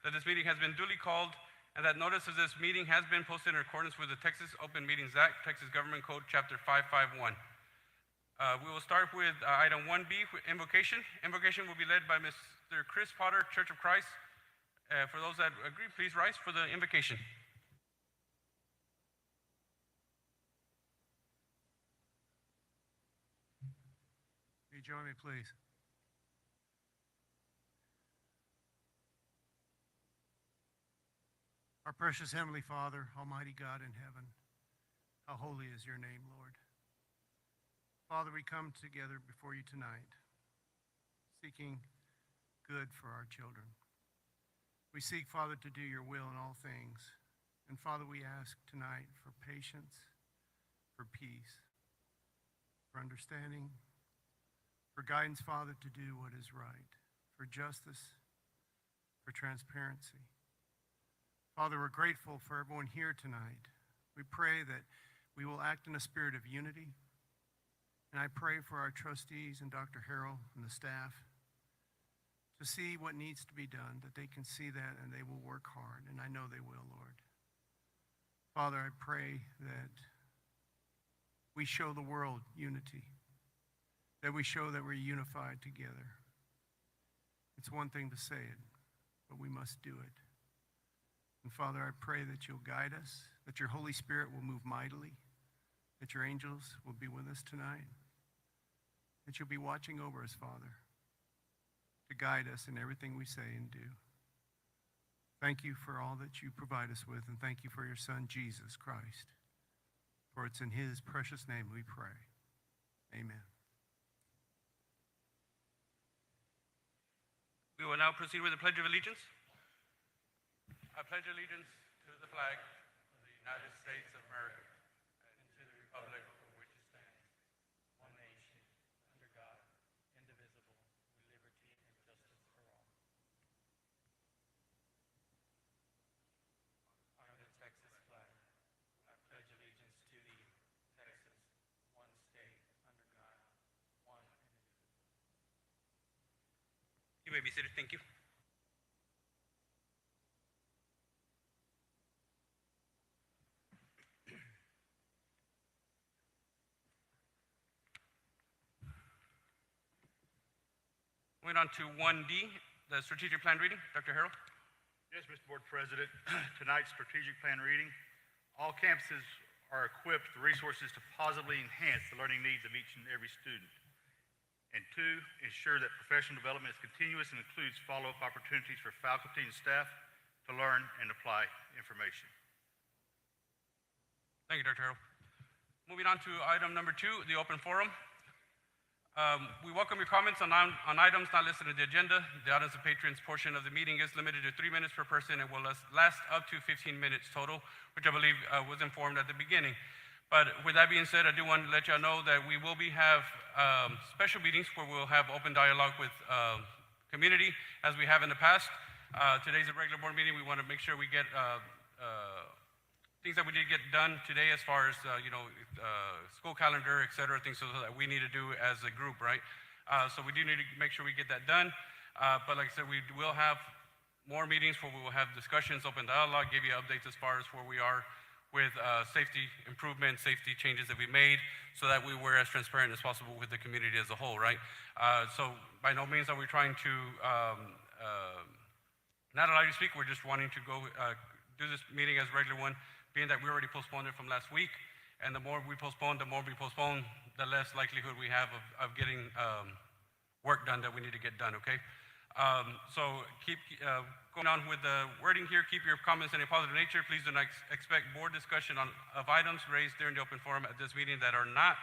that this meeting has been duly called and that notice of this meeting has been posted in accordance with the Texas Open Meetings Act, Texas Government Code, Chapter 551. We will start with item 1B, invocation. Invocation will be led by Mr. Chris Potter, Church of Christ. For those that agree, please rise for the invocation. Will you join me, please? Our precious Heavenly Father, Almighty God in heaven, how holy is your name, Lord. Father, we come together before you tonight, seeking good for our children. We seek, Father, to do your will in all things. And Father, we ask tonight for patience, for peace, for understanding, for guidance, Father, to do what is right, for justice, for transparency. Father, we're grateful for everyone here tonight. We pray that we will act in a spirit of unity. And I pray for our trustees and Dr. Harrell and the staff to see what needs to be done, that they can see that and they will work hard. And I know they will, Lord. Father, I pray that we show the world unity, that we show that we're unified together. It's one thing to say it, but we must do it. And Father, I pray that you'll guide us, that your Holy Spirit will move mightily, that your angels will be with us tonight, that you'll be watching over us, Father, to guide us in everything we say and do. Thank you for all that you provide us with, and thank you for your Son, Jesus Christ. For it's in his precious name we pray. Amen. We will now proceed with the Pledge of Allegiance. I pledge allegiance to the flag of the United States of America and to the republic for which it stands, one nation, under God, indivisible, with liberty and justice for all. Under the Texas flag, I pledge allegiance to thee, Texas, one state, under God, one indivisible. You may be seated. Thank you. Moving on to 1D, the strategic plan reading. Dr. Harrell. Yes, Mr. Board President. Tonight's strategic plan reading. All campuses are equipped with resources to positively enhance the learning needs of each and every student. And 2, ensure that professional development is continuous and includes follow-up opportunities for faculty and staff to learn and apply information. Thank you, Dr. Harrell. Moving on to item number 2, the open forum. We welcome your comments on items not listed in the agenda. The audience of patrons portion of the meeting is limited to 3 minutes per person and will last up to 15 minutes total, which I believe was informed at the beginning. But with that being said, I do want to let y'all know that we will have special meetings where we'll have open dialogue with community as we have in the past. Today's a regular board meeting. We want to make sure we get things that we did get done today as far as, school calendar, et cetera, things that we need to do as a group, right? So we do need to make sure we get that done. But like I said, we will have more meetings where we will have discussions, open dialogue, give you updates as far as where we are with safety improvements, safety changes that we made, so that we were as transparent as possible with the community as a whole, right? So by no means are we trying to not allow you to speak. We're just wanting to go do this meeting as a regular one, being that we already postponed it from last week, and the more we postpone, the less likelihood we have of getting work done that we need to get done, okay? So keep going on with the wording here. Keep your comments in a positive nature. Please do not expect board discussion of items raised during the open forum at this meeting that are not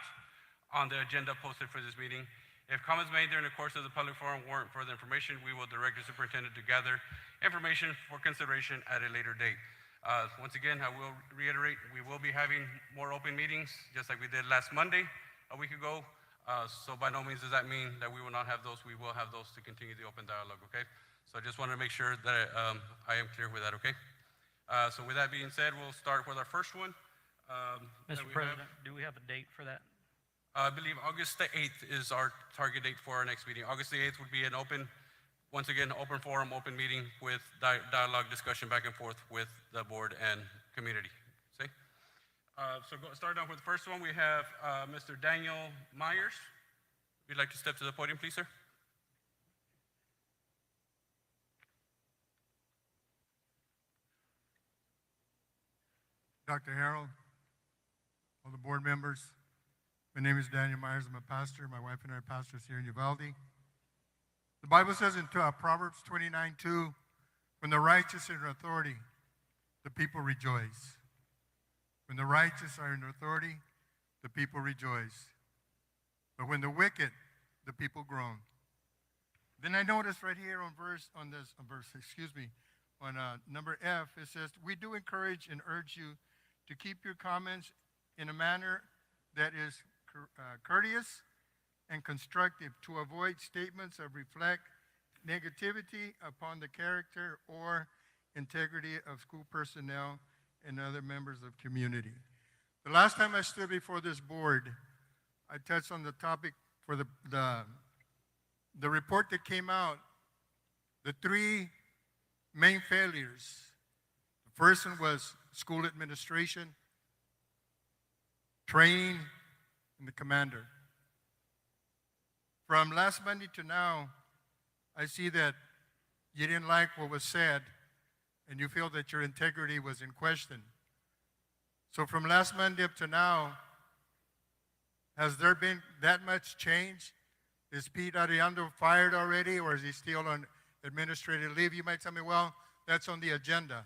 on the agenda posted for this meeting. If comments made during the course of the public forum warrant further information, we will direct the superintendent to gather information for consideration at a later date. Once again, I will reiterate, we will be having more open meetings, just like we did last Monday, a week ago. So by no means does that mean that we will not have those. We will have those to continue the open dialogue, okay? So I just wanted to make sure that I am clear with that, okay? So with that being said, we'll start with our first one. Mr. President, do we have a date for that? I believe August the 8th is our target date for our next meeting. August the 8th would be an open once again, open forum, open meeting with dialogue, discussion back and forth with the board and community. See? Starting off with the first one, we have Mr. Daniel Myers. If you'd like to step to the podium, please, sir. Dr. Harold, all the board members, my name is Daniel Myers. I'm a pastor. My wife and I are pastors here in Uvalde. The Bible says in Proverbs 29:2, when the righteous are in authority, the people rejoice. When the righteous are in authority, the people rejoice. But when the wicked, the people groan. Then I noticed right here on number F, it says, we do encourage and urge you to keep your comments in a manner that is courteous and constructive, to avoid statements that reflect negativity upon the character or integrity of school personnel and other members of community. The last time I stood before this board, I touched on the topic for the report that came out, the three main failures. The first one was school administration, training, and the commander. From last Monday to now, I see that you didn't like what was said and you feel that your integrity was in question. So from last Monday up to now, has there been that much change? Is Pete Arredondo fired already, or is he still on administrative leave? You might tell me, well, that's on the agenda.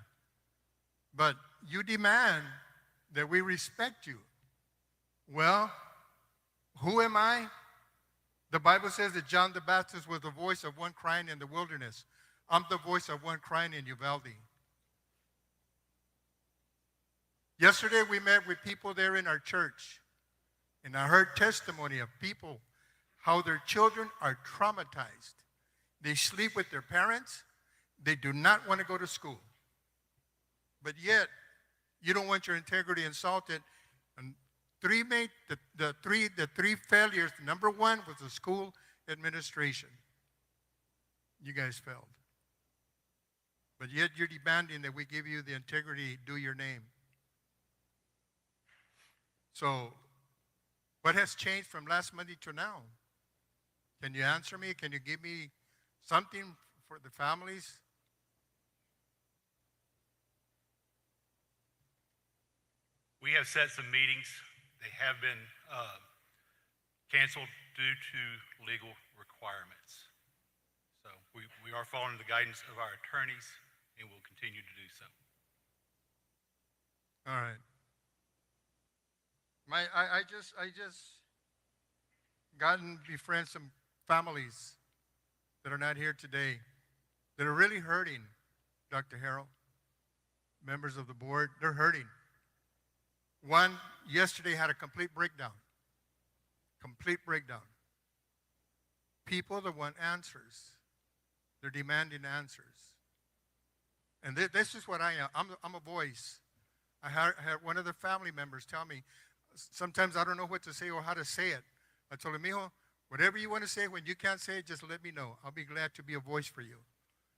But you demand that we respect you. Well, who am I? The Bible says that John the Baptist was the voice of one crying in the wilderness. I'm the voice of one crying in Uvalde. Yesterday we met with people there in our church, and I heard testimony of people, how their children are traumatized. They sleep with their parents. They do not want to go to school. But yet, you don't want your integrity insulted. And the three failures, number one was the school administration. You guys failed. But yet you're demanding that we give you the integrity due your name. So, what has changed from last Monday to now? Can you answer me? Can you give me something for the families? We have set some meetings. They have been canceled due to legal requirements. So we are following the guidance of our attorneys, and will continue to do so. All right. I just gotten befriend some families that are not here today that are really hurting, Dr. Harold, members of the board. They're hurting. One yesterday had a complete breakdown. Complete breakdown. People that want answers. They're demanding answers. And this is what I am. I'm a voice. I had one of the family members tell me, sometimes I don't know what to say or how to say it. I told him, mijo, whatever you want to say, when you can't say it, just let me know. I'll be glad to be a voice for you.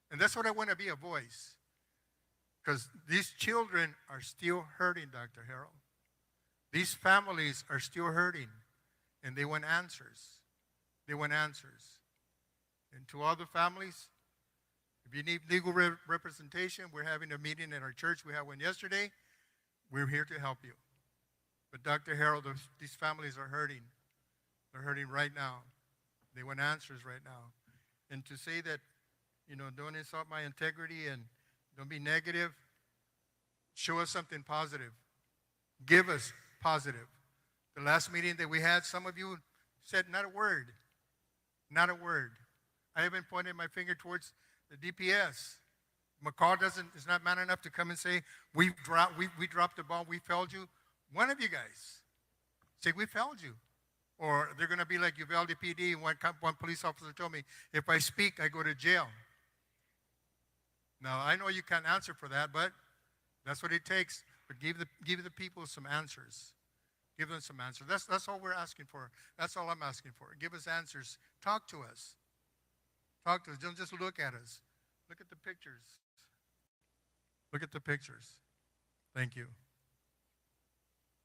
And that's what I want to be, a voice. Because these children are still hurting, Dr. Harold. These families are still hurting, and they want answers. They want answers. And to all the families, if you need legal representation, we're having a meeting at our church. We had one yesterday. We're here to help you. But Dr. Harold, these families are hurting. They're hurting right now. They want answers right now. And to say that, don't insult my integrity and don't be negative, show us something positive. Give us positive. The last meeting that we had, some of you said not a word. Not a word. I even pointed my finger towards the DPS. McCall is not man enough to come and say, we dropped the ball, we failed you. One of you guys say, we failed you. Or they're going to be like Uvalde PD. One police officer told me, if I speak, I go to jail. Now, I know you can't answer for that, but that's what it takes. But give the people some answers. Give them some answers. That's all we're asking for. That's all I'm asking for. Give us answers. Talk to us. Talk to us. Don't just look at us. Look at the pictures. Look at the pictures. Thank you.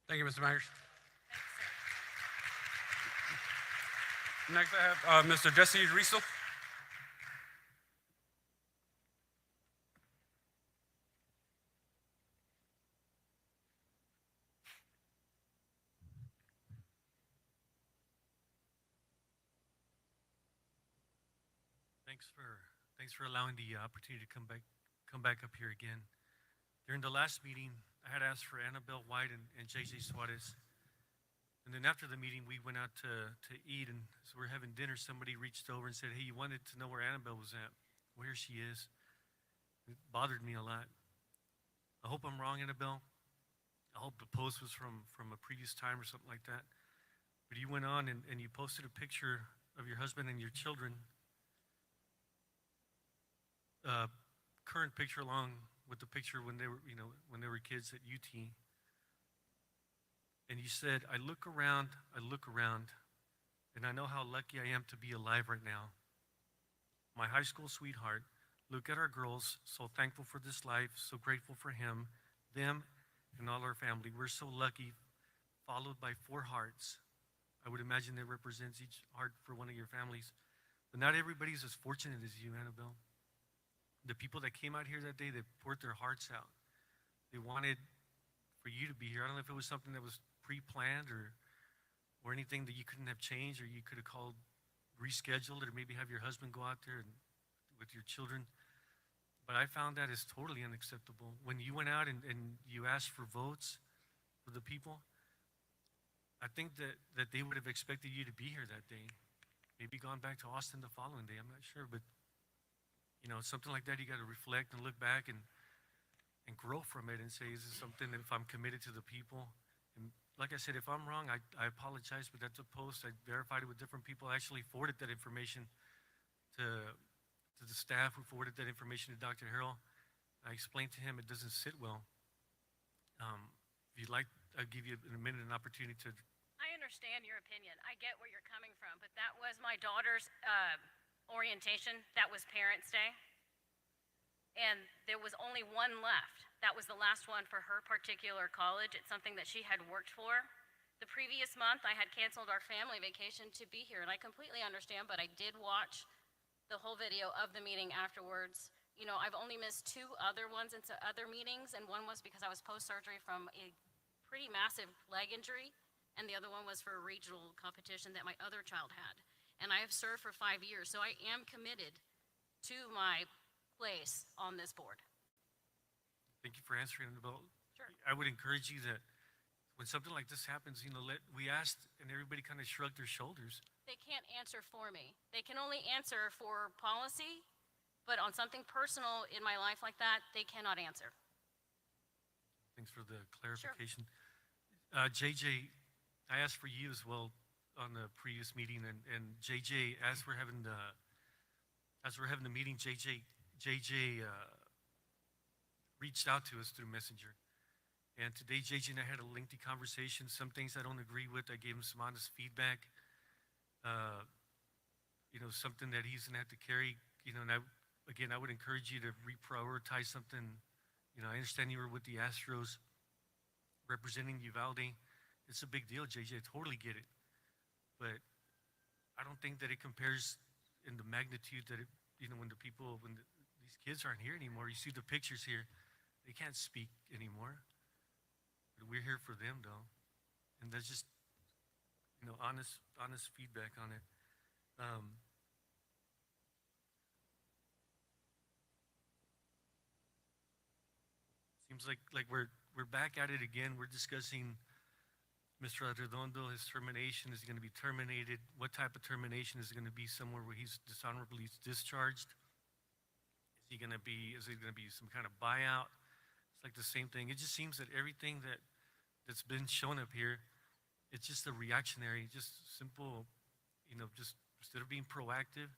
Thank you, Mr. Myers. Next, I have Mr. Jesse Riesel. Thanks for allowing the opportunity to come back up here again. During the last meeting, I had asked for Annabelle White and JJ Suarez. And then after the meeting, we went out to eat, and so we're having dinner. Somebody reached over and said, "Hey, you wanted to know where Annabelle was at, where she is." It bothered me a lot. I hope I'm wrong, Annabelle. I hope the post was from a previous time or something like that. But you went on and you posted a picture of your husband and your children, current picture along with the picture when they were kids at UT. And you said, I look around, and I know how lucky I am to be alive right now. My high school sweetheart, look at our girls, so thankful for this life, so grateful for him, them, and all our family. We're so lucky, followed by 4 hearts. I would imagine that represents each heart for one of your families. But not everybody's as fortunate as you, Annabelle. The people that came out here that day, they poured their hearts out. They wanted for you to be here. I don't know if it was something that was pre-planned or anything that you couldn't have changed, or you could have called, rescheduled, or maybe have your husband go out there and with your children. But I found that is totally unacceptable. When you went out and you asked for votes for the people, I think that they would have expected you to be here that day. Maybe gone back to Austin the following day, I'm not sure. But, something like that, you got to reflect and look back and grow from it and say, is this something that if I'm committed to the people? And like I said, if I'm wrong, I apologize, but that's a post. I verified it with different people. I actually forwarded that information to the staff who forwarded that information to Dr. Harrell. I explained to him it doesn't sit well. If you'd like, I'll give you in a minute an opportunity to. I understand your opinion. I get where you're coming from, but that was my daughter's orientation. That was Parents' Day. And there was only one left. That was the last one for her particular college. It's something that she had worked for. The previous month, I had canceled our family vacation to be here, and I completely understand, but I did watch the whole video of the meeting afterwards. I've only missed 2 other ones into other meetings, and one was because I was post-surgery from a pretty massive leg injury, and the other one was for a regional competition that my other child had. And I have served for 5 years, so I am committed to my place on this board. Thank you for answering, Annabelle. Sure. I would encourage you that when something like this happens, we asked and everybody kind of shrugged their shoulders. They can't answer for me. They can only answer for policy, but on something personal in my life like that, they cannot answer. Thanks for the clarification. Sure. JJ, I asked for you as well on the previous meeting, and JJ, as we're having the meeting, JJ reached out to us through Messenger. And today, JJ and I had a lengthy conversation. Some things I don't agree with, I gave him some honest feedback. Something that he's gonna have to carry. And I would encourage you to reprioritize something. I understand you were with the Astros, representing Uvalde. It's a big deal, JJ. I totally get it. But I don't think that it compares in the magnitude that when these kids aren't here anymore. You see the pictures here. They can't speak anymore. But we're here for them, though. And that's just, honest feedback on it. Seems like we're back at it again. We're discussing Mr. Arredondo, his termination. Is he going to be terminated? What type of termination? Is it going to be somewhere where he's dishonorably discharged? Is it going to be some kind of buyout? It's like the same thing. It just seems that everything that's been shown up here, it's just a reactionary, just simple, just instead of being proactive.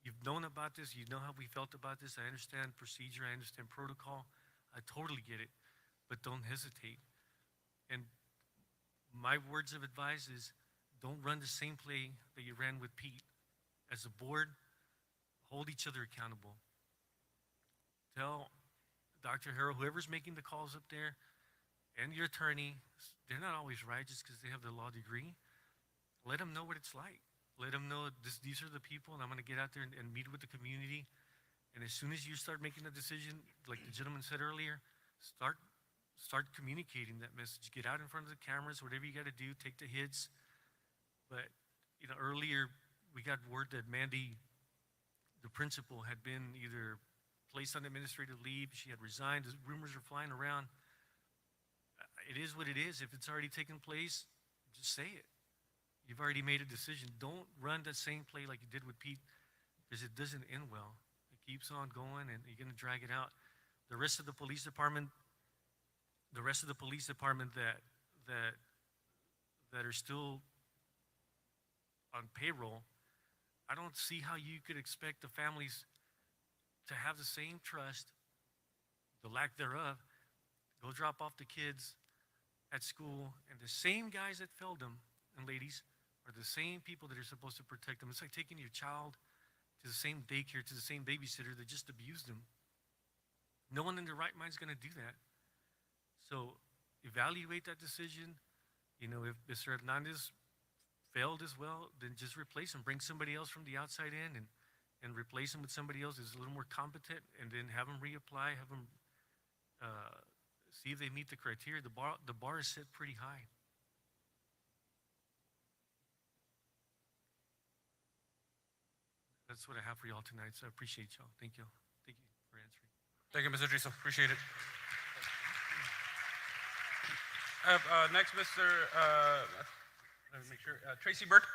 You've known about this. You know how we felt about this. I understand procedure. I understand protocol. I totally get it, but don't hesitate. And my words of advice is don't run the same play that you ran with Pete. As a board, hold each other accountable. Tell Dr. Harrell, whoever's making the calls up there, and your attorney, they're not always right just because they have the law degree. Let them know what it's like. Let them know these are the people, and I'm going to get out there and meet with the community. And as soon as you start making a decision, like the gentleman said earlier, start communicating that message. Get out in front of the cameras, whatever you got to do, take the hits. But, you know, earlier we got word that Mandy, the principal, had been either placed on administrative leave, she had resigned, the rumors are flying around. It is what it is. If it's already taken place, just say it. You've already made a decision. Don't run that same play like you did with Pete, because it doesn't end well. It keeps on going, and you're going to drag it out. The rest of the police department that are still on payroll, I don't see how you could expect the families to have the same trust, the lack thereof, go drop off the kids at school, and the same guys that failed them, and ladies, are the same people that are supposed to protect them. It's like taking your child to the same daycare, to the same babysitter that just abused them. No one in their right mind is going to do that. So evaluate that decision. You know, if Mr. Hernandez failed as well, then just replace him. Bring somebody else from the outside in and replace him with somebody else that's a little more competent, and then have them reapply, have them see if they meet the criteria. The bar is set pretty high. That's what I have for y'all tonight, so I appreciate y'all. Thank you. Thank you for answering. Thank you, Mr. Driso. Appreciate it. I have next, Mr. Let me make sure. Tracy Bird.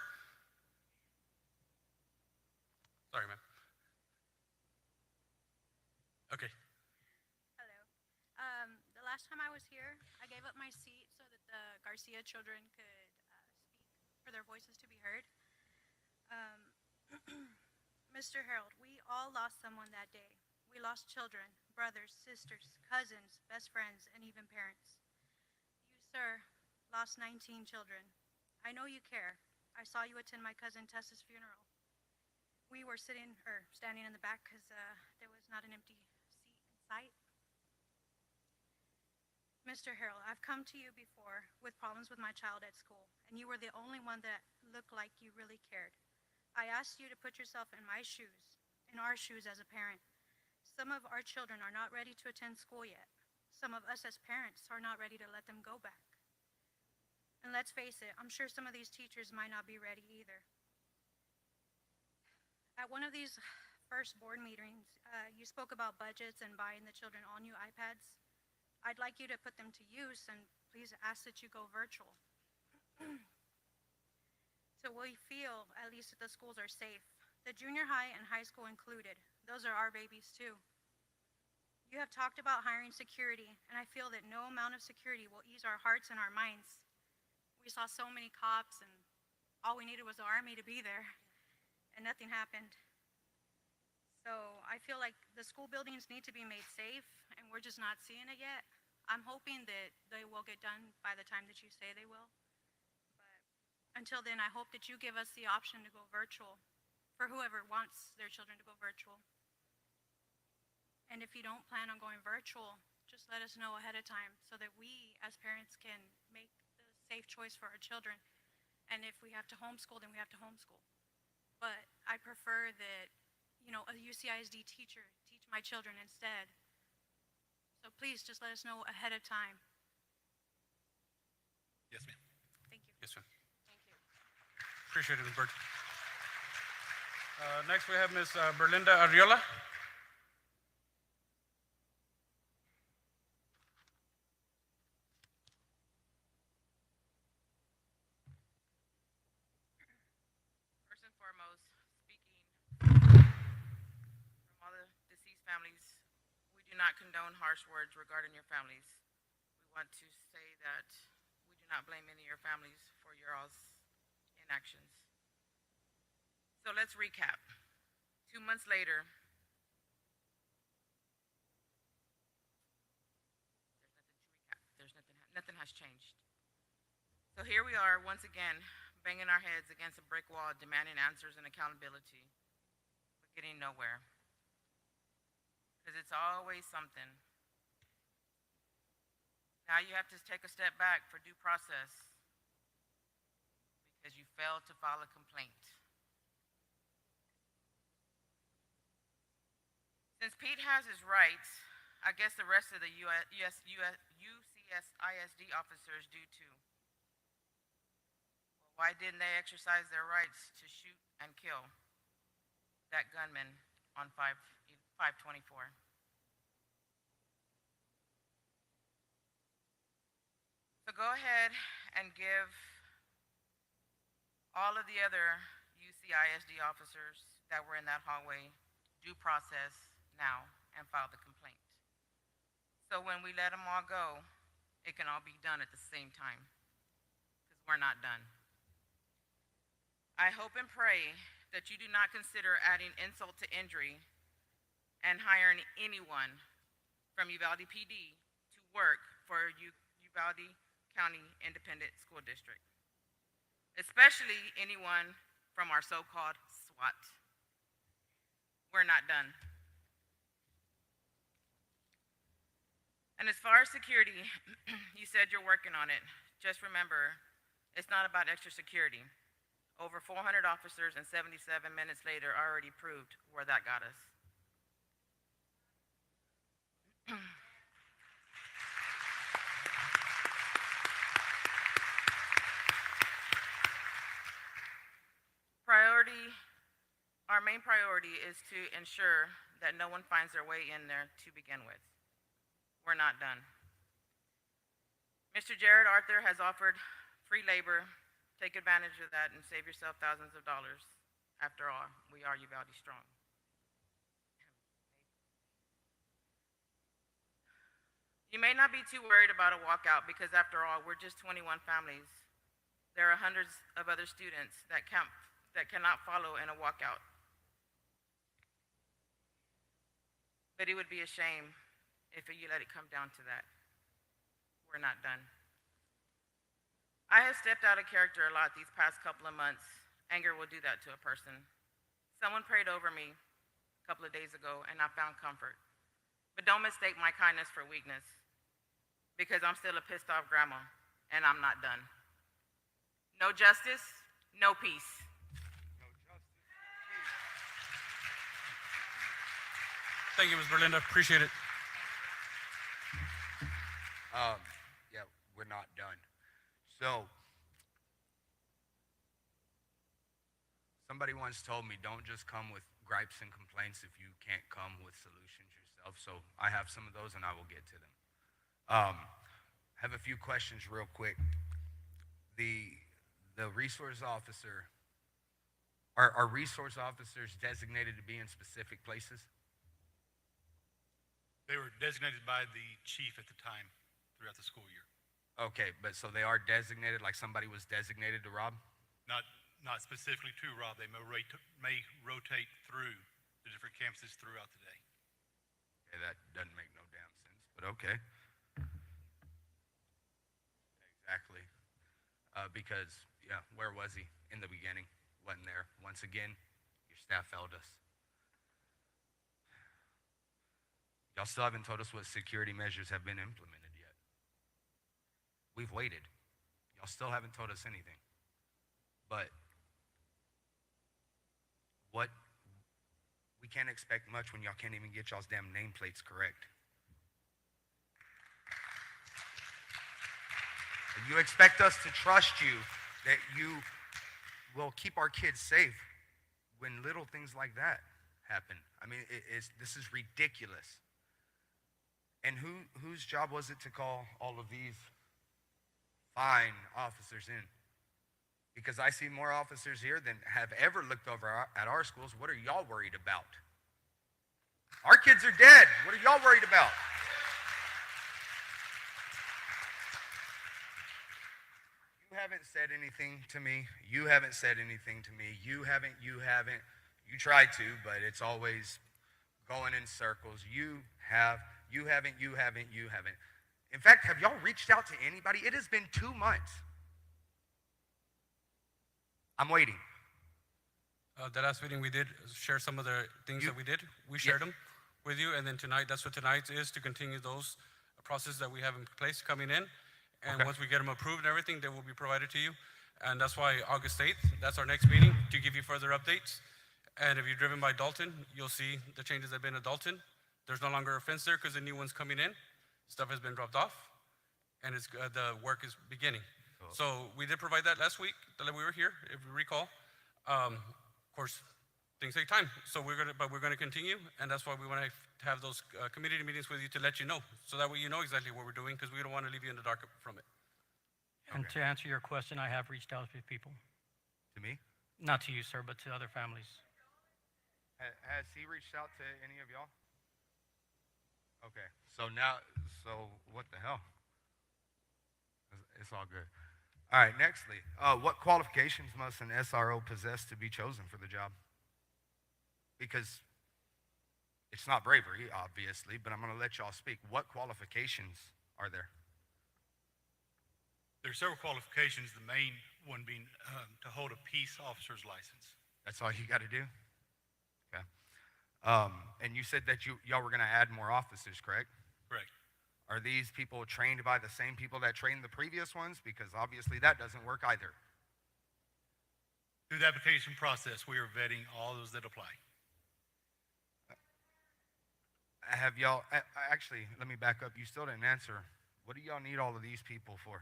Sorry, ma'am. Okay. Hello. The last time I was here, I gave up my seat so that the Garcia children could speak, for their voices to be heard. Mr. Harold, we all lost someone that day. We lost children, brothers, sisters, cousins, best friends, and even parents. You, sir, lost 19 children. I know you care. I saw you attend my cousin Tessa's funeral. We were standing in the back because there was not an empty seat in sight. Mr. Harold, I've come to you before with problems with my child at school, and you were the only one that looked like you really cared. I asked you to put yourself in my shoes, in our shoes as a parent. Some of our children are not ready to attend school yet. Some of us as parents are not ready to let them go back. And let's face it, I'm sure some of these teachers might not be ready either. At one of these first board meetings, you spoke about budgets and buying the children all new iPads. I'd like you to put them to use, and please ask that you go virtual. So we feel, at least that the schools are safe. The junior high and high school included. Those are our babies too. You have talked about hiring security, and I feel that no amount of security will ease our hearts and our minds. We saw so many cops, and all we needed was the Army to be there, and nothing happened. So I feel like the school buildings need to be made safe, and we're just not seeing it yet. I'm hoping that they will get done by the time that you say they will. Until then, I hope that you give us the option to go virtual for whoever wants their children to go virtual. And if you don't plan on going virtual, just let us know ahead of time so that we as parents can make the safe choice for our children. And if we have to homeschool, then we have to homeschool. But I prefer that, you know, a UCISD teacher teach my children instead. So please just let us know ahead of time. Yes, ma'am. Thank you. Yes, ma'am. Thank you. Appreciate it, Ms. Bird. Next, we have Ms. Berlinda Arriola. First and foremost, speaking from all the deceased families, we do not condone harsh words regarding your families. We want to say that we do not blame any of your families for your all's inactions. So let's recap. 2 months later, nothing has changed. So here we are once again, banging our heads against a brick wall, demanding answers and accountability. But getting nowhere. Because it's always something. Now you have to take a step back for due process because you failed to file a complaint. Since Pete has his rights, I guess the rest of the UCSISD officers do too. Well, why didn't they exercise their rights to shoot and kill that gunman on 5/24? So go ahead and give all of the other UCISD officers that were in that hallway due process now and file the complaint. So when we let them all go, it can all be done at the same time, because we're not done. I hope and pray that you do not consider adding insult to injury and hiring anyone from Uvalde PD to work for Uvalde County Independent School District, especially anyone from our so-called SWAT. We're not done. And as far as security, you said you're working on it. Just remember, it's not about extra security. Over 400 officers and 77 minutes later already proved where that got us. Our main priority is to ensure that no one finds their way in there to begin with. We're not done. Mr. Jared Arthur has offered free labor. Take advantage of that and save yourself thousands of dollars. After all, we are Uvalde strong. You may not be too worried about a walkout because after all, we're just 21 families. There are hundreds of other students that cannot follow in a walkout. But it would be a shame if you let it come down to that. We're not done. I have stepped out of character a lot these past couple of months. Anger will do that to a person. Someone prayed over me a couple of days ago and I found comfort. But don't mistake my kindness for weakness, because I'm still a pissed off grandma and I'm not done. No justice, no peace. Thank you, Ms. Berlinda. Appreciate it. Yeah, we're not done. So, somebody once told me, don't just come with gripes and complaints if you can't come with solutions yourself. So I have some of those and I will get to them. Have a few questions real quick. The resource officer, are resource officers designated to be in specific places? They were designated by the chief at the time throughout the school year. Okay, but so they are designated, like somebody was designated to Rob? Not specifically to Rob. They may rotate through the different campuses throughout the day. Okay, that doesn't make no damn sense, but okay. Exactly. Because, yeah, where was he in the beginning? Wasn't there. Once again, your staff failed us. Y'all still haven't told us what security measures have been implemented yet. We've waited. Y'all still haven't told us anything. But we can't expect much when y'all can't even get y'all's damn nameplates correct. And you expect us to trust you that you will keep our kids safe when little things like that happen. I mean, this is ridiculous. And whose job was it to call all of these fine officers in? Because I see more officers here than have ever looked over at our schools. What are y'all worried about? Our kids are dead. What are y'all worried about? You haven't said anything to me. You haven't said anything to me. You haven't. You tried to, but it's always going in circles. You haven't. In fact, have y'all reached out to anybody? It has been 2 months. I'm waiting. The last meeting we did share some of the things that we did. We shared them with you, and then tonight, that's what tonight is, to continue those processes that we have in place coming in. And Okay. once we get them approved and everything, they will be provided to you. And that's why August 8th, that's our next meeting, to give you further updates. And if you're driven by Dalton, you'll see the changes that have been at Dalton. There's no longer a fence there because the new one's coming in. Stuff has been dropped off, and the work is beginning. So we did provide that last week, that we were here, if you recall. Of course, things take time, so we're gonna continue, and that's why we want to have those community meetings with you to let you know, so that way you know exactly what we're doing, because we don't want to leave you in the dark from it. And to answer your question, I have reached out to people. To me? Not to you, sir, but to other families. Has he reached out to any of y'all? Okay, so what the hell? It's all good. All right, nextly, what qualifications must an SRO possess to be chosen for the job? Because it's not bravery, obviously, but I'm going to let y'all speak. What qualifications are there? There are several qualifications, the main one being to hold a peace officer's license. That's all you got to do? Okay. And you said that y'all were going to add more officers, correct? Correct. Are these people trained by the same people that trained the previous ones? Because obviously that doesn't work either. Through the application process, we are vetting all those that apply. Have y'all, actually, let me back up. You still didn't answer. What do y'all need all of these people for?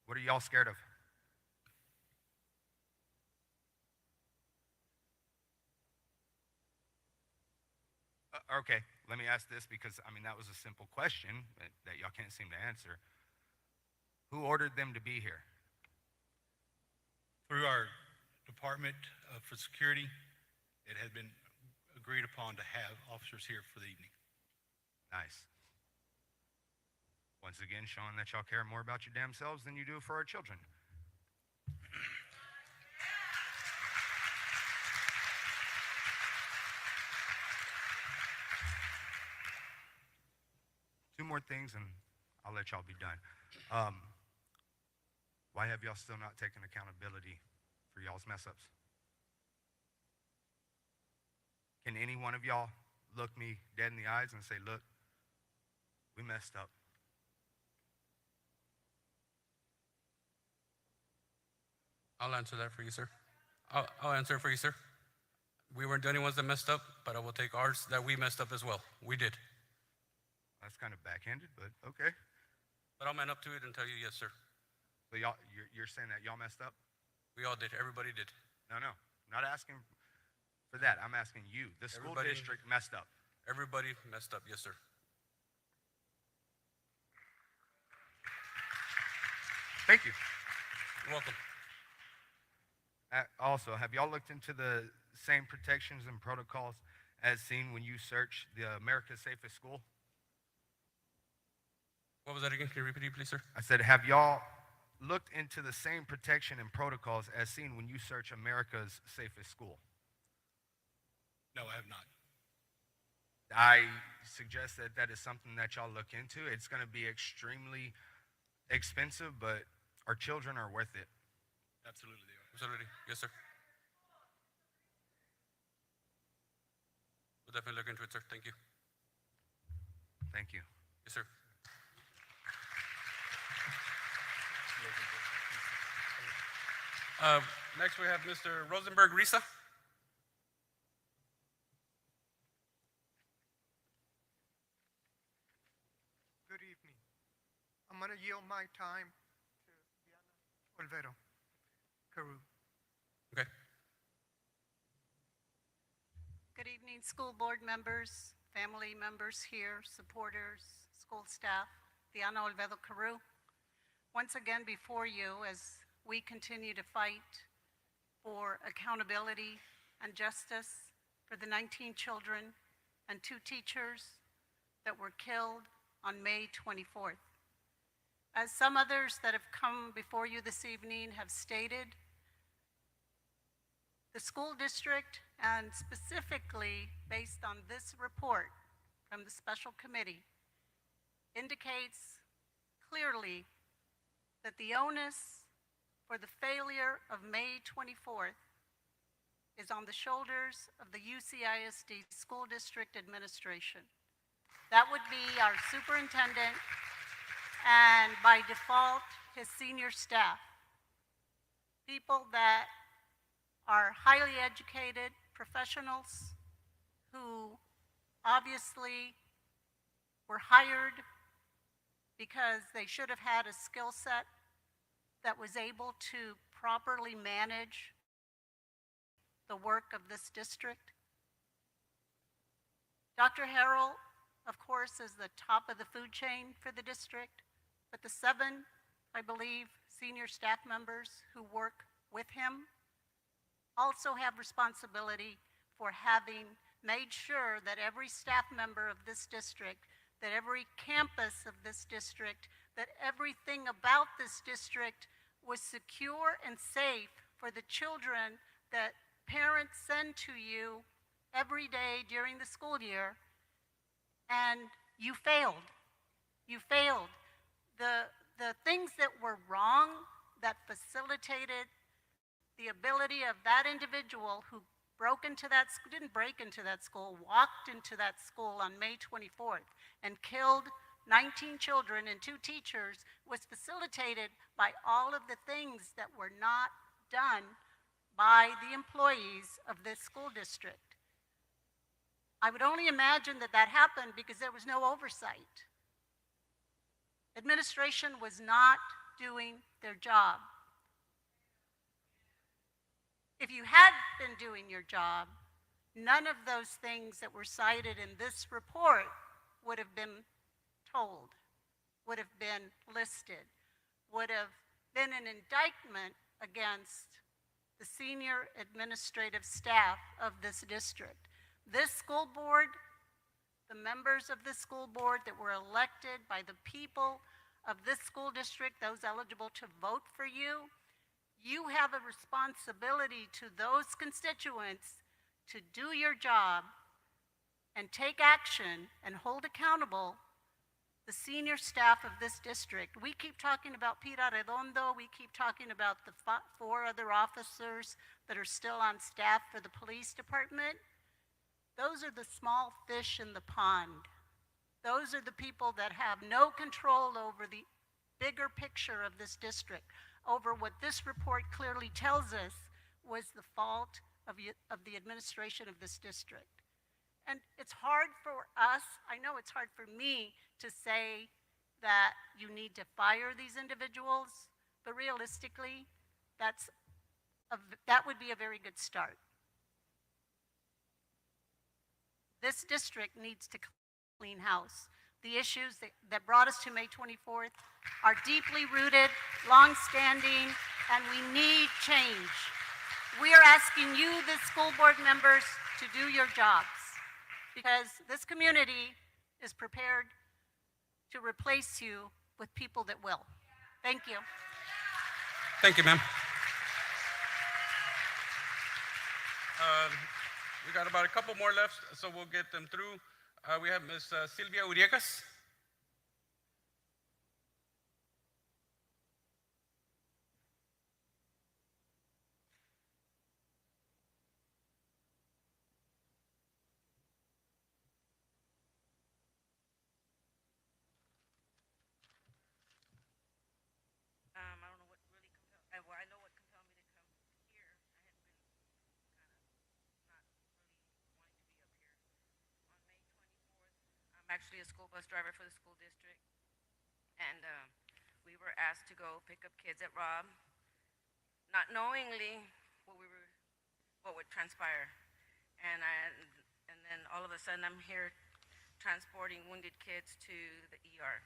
What are y'all scared of? Okay, let me ask this because, I mean, that was a simple question that y'all can't seem to answer. Who ordered them to be here? Through our Department for Security, it had been agreed upon to have officers here for the evening. Nice. Once again, showing that y'all care more about your damn selves than you do for our children. Two more things, and I'll let y'all be done. Why have y'all still not taken accountability for y'all's mess-ups? Can any one of y'all look me dead in the eyes and say, look, we messed up? I'll answer that for you, sir. I'll answer it for you, sir. We weren't the only ones that messed up, but I will take ours that we messed up as well. We did. That's kind of backhanded, but okay. But I'll man up to it and tell you, yes, sir. So you're saying that y'all messed up? We all did. Everybody did. No, not asking for that. I'm asking you. The school district messed up. Everybody messed up, yes, sir. Thank you. You're welcome. Also, have y'all looked into the same protections and protocols as seen when you search the America's Safest School? What was that again? Can you repeat it, please, sir? I said, have y'all looked into the same protection and protocols as seen when you search America's Safest School? No, I have not. I suggest that that is something that y'all look into. It's going to be extremely expensive, but our children are worth it. Absolutely they are. Absolutely. Yes, sir. We'll definitely look into it, sir. Thank you. Thank you. Yes, sir. Next, we have Mr. Rosenberg-Risa. Good evening. I'm going to yield my time to Diana Olvero, Carew. Okay. Good evening, school board members, family members here, supporters, school staff. Diana Olvero Carew. Once again before you as we continue to fight for accountability and justice for the 19 children and 2 teachers that were killed on May 24th. As some others that have come before you this evening have stated, the school district, and specifically based on this report from the special committee, indicates clearly that the onus for the failure of May 24th is on the shoulders of the UCISD School District Administration. That would be our superintendent and by default, his senior staff. People that are highly educated professionals who obviously were hired because they should have had a skill set that was able to properly manage the work of this district. Dr. Harrell, of course, is the top of the food chain for the district, but the 7, I believe, senior staff members who work with him also have responsibility for having made sure that every staff member of this district, that every campus of this district, that everything about this district was secure and safe for the children that parents send to you every day during the school year, and you failed. You failed. The things that were wrong that facilitated the ability of that individual who didn't break into that school, walked into that school on May 24th and killed 19 children and 2 teachers was facilitated by all of the things that were not done by the employees of this school district. I would only imagine that that happened because there was no oversight. Administration was not doing their job. If you had been doing your job, none of those things that were cited in this report would have been told, would have been listed, would have been an indictment against the senior administrative staff of this district. This school board, the members of this school board that were elected by the people of this school district, those eligible to vote for you, you have a responsibility to those constituents to do your job and take action and hold accountable the senior staff of this district. We keep talking about Pete Arredondo, we keep talking about the 4 other officers that are still on staff for the police department. Those are the small fish in the pond. Those are the people that have no control over the bigger picture of this district, over what this report clearly tells us was the fault of the administration of this district. And it's hard for us, I know it's hard for me to say that you need to fire these individuals, but realistically, that would be a very good start. This district needs to clean house. The issues that brought us to May 24th are deeply rooted, long-standing, and we need change. We are asking you, the school board members, to do your jobs because this community is prepared to replace you with people that will. Thank you. Thank you, ma'am. We got about a couple more left, so we'll get them through. We have Ms. Silvia Uriegas. I don't know what really compelled, well, I know what compelled me to come here. I had been kind of not really wanting to be up here. On May 24th, I'm actually a school bus driver for the school district, and we were asked to go pick up kids at Robb, not knowingly what would transpire. And then all of a sudden I'm here transporting wounded kids to the ER.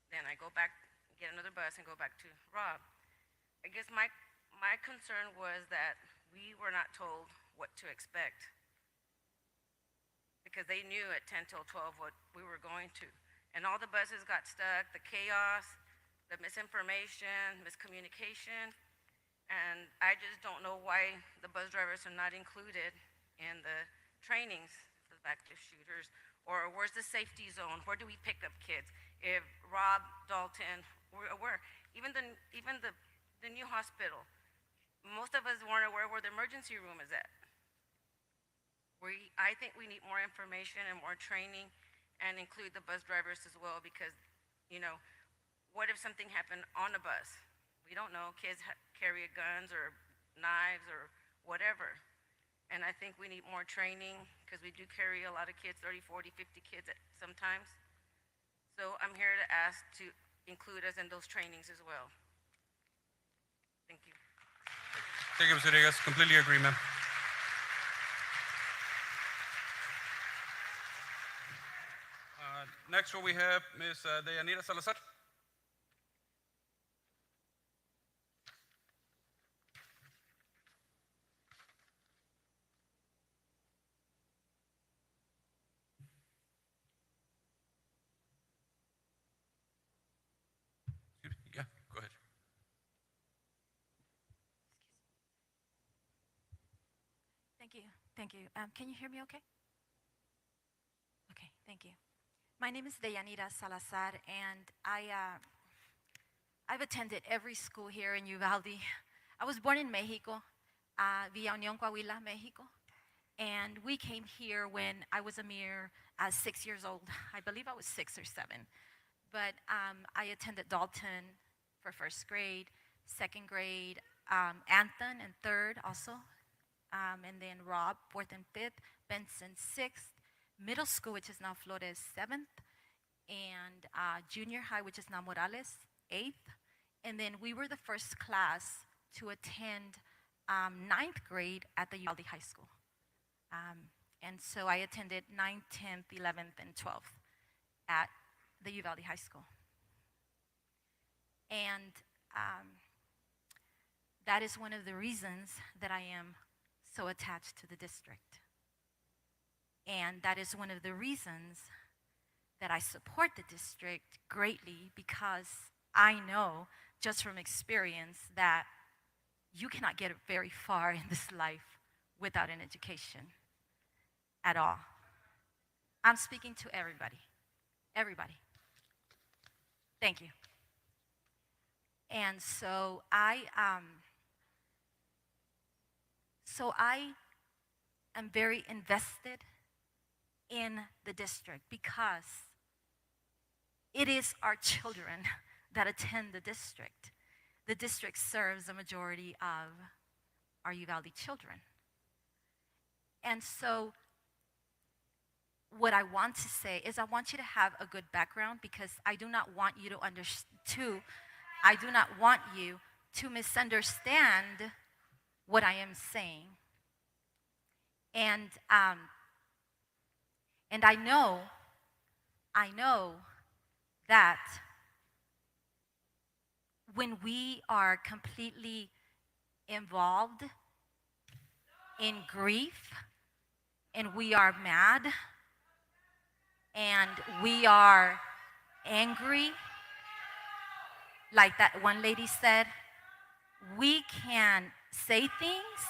Then I go back, get another bus and go back to Robb. I guess my concern was that we were not told what to expect because they knew at 10 till 12 what we were going to. And all the buses got stuck, the chaos, the misinformation, miscommunication, and I just don't know why the bus drivers are not included in the trainings for the active shooters, or where's the safety zone? Where do we pick up kids? If Robb, Dalton, where? Even the new hospital, most of us weren't aware where the emergency room is at. I think we need more information and more training and include the bus drivers as well because, you know, what if something happened on a bus? We don't know. Kids carry guns or knives or whatever. And I think we need more training because we do carry a lot of kids, 30, 40, 50 kids sometimes. So I'm here to ask to include us in those trainings as well. Thank you. Thank you, Ms. Rodriguez. Completely agree, ma'am. Next, what we have Ms. Deyanira Salazar. Yeah, go ahead. Thank you. Thank you. Can you hear me okay? Okay, thank you. My name is Deyanira Salazar, and I've attended every school here in Uvalde. I was born in Mexico, Villa Unión, Coahuila, Mexico. And we came here when I was a mere 6 years old. I believe I was 6 or 7. But I attended Dalton for first grade, second grade, Anthon and third also, and then Robb, fourth and fifth, Benson, sixth, middle school, which is now Flores, seventh, and junior high, which is now Morales, eighth. And then we were the first class to attend ninth grade at the Uvalde High School. And so I attended 9th, 10th, 11th, and 12th at the Uvalde High School. And that is one of the reasons that I am so attached to the district. And that is one of the reasons that I support the district greatly, because I know just from experience that you cannot get very far in this life without an education at all. I'm speaking to everybody. Everybody. Thank you. And so I am very invested in the district because it is our children that attend the district. The district serves the majority of our Uvalde children. And so what I want to say is I want you to have a good background, because I do not want you to misunderstand what I am saying. And I know that when we are completely involved in grief, and we are mad, and we are angry, like that one lady said, we can say things,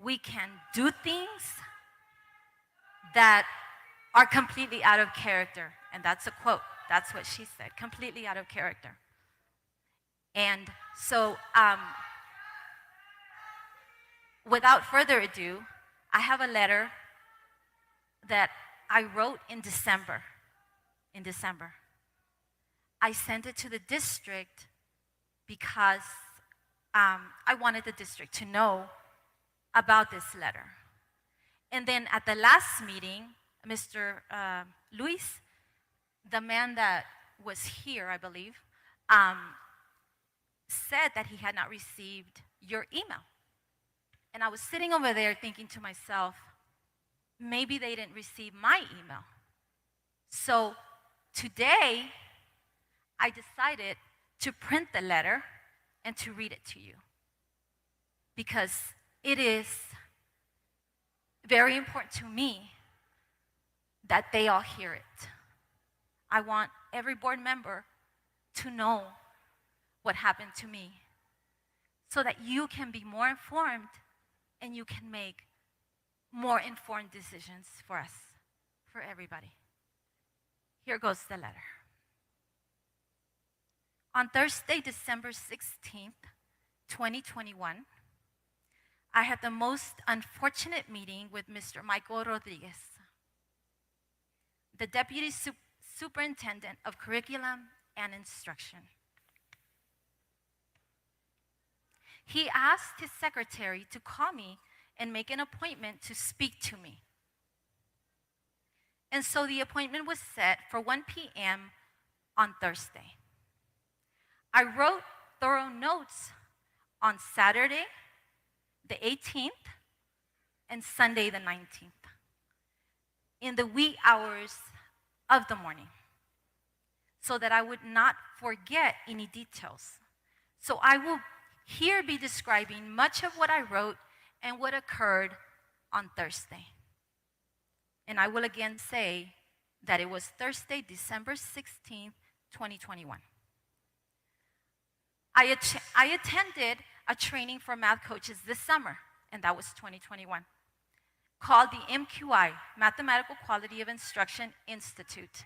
we can do things that are completely out of character. And that's a quote. That's what she said, completely out of character. And so, without further ado, I have a letter that I wrote in December. I sent it to the district because I wanted the district to know about this letter. And then at the last meeting, Mr. Luis, the man that was here, I believe, said that he had not received your email. And I was sitting over there thinking to myself, maybe they didn't receive my email. So today, I decided to print the letter and to read it to you, because it is very important to me that they all hear it. I want every board member to know what happened to me, so that you can be more informed and you can make more informed decisions for us, for everybody. Here goes the letter. On Thursday, December 16th, 2021, I had the most unfortunate meeting with Mr. Michael Rodriguez, the Deputy Superintendent of Curriculum and Instruction. He asked his secretary to call me and make an appointment to speak to me. And so the appointment was set for 1 p.m. on Thursday. I wrote thorough notes on Saturday, the 18th, and Sunday, the 19th, in the wee hours of the morning, so that I would not forget any details. So I will here be describing much of what I wrote and what occurred on Thursday. And I will again say that it was Thursday, December 16th, 2021. I attended a training for math coaches this summer, and that was 2021, called the MQI, Mathematical Quality of Instruction Institute.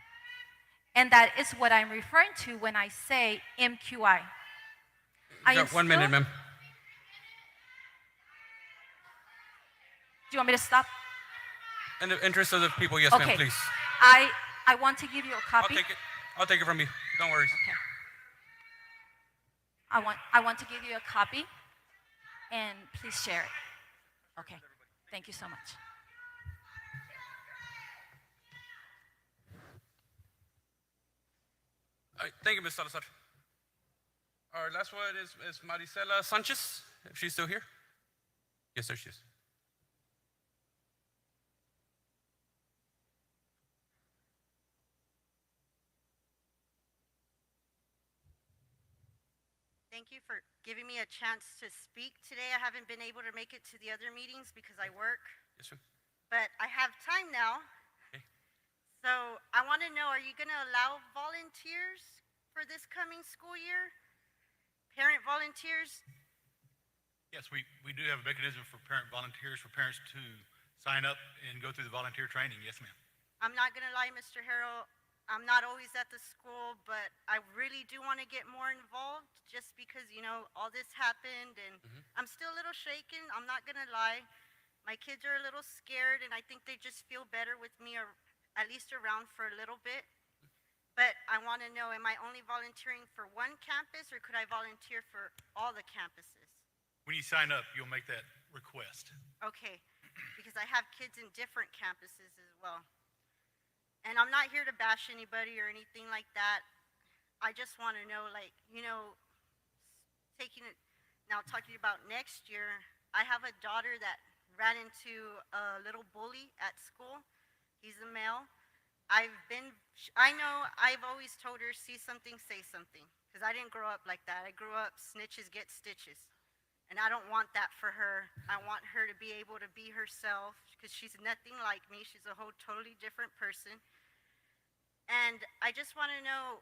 And that is what I'm referring to when I say MQI. One minute, ma'am. Do you want me to stop? In the interest of the people, yes, Okay. ma'am, please. I want to give you a copy. I'll take it from you. Don't worry. Okay. I want to give you a copy, and please share it. Okay. Thank you so much. All right, thank you, Ms. Salazar. Our last one is Maricela Sanchez, if she's still here. Yes, sir, she is. Thank you for giving me a chance to speak today. I haven't been able to make it to the other meetings because I work, Yes, sir. but I have time now. Okay. So I want to know, are you going to allow volunteers for this coming school year? Parent volunteers? Yes, we do have a mechanism for parent volunteers, for parents to sign up and go through the volunteer training. Yes, ma'am. I'm not going to lie, Mr. Harrell, I'm not always at the school, but I really do want to get more involved just because, you know, all this happened and I'm still a little shaken. I'm not going to lie. My kids are a little scared and I think they just feel better with me, or at least around for a little bit. But I want to know, am I only volunteering for one campus or could I volunteer for all the campuses? When you sign up, you'll make that request. Okay, because I have kids in different campuses as well. And I'm not here to bash anybody or anything like that. I just want to know, like, you know, talking about next year, I have a daughter that ran into a little bully at school. He's a male. I know I've always told her, see something, say something, because I didn't grow up like that. I grew up snitches get stitches. And I don't want that for her. I want her to be able to be herself, because she's nothing like me. She's a whole totally different person. And I just want to know,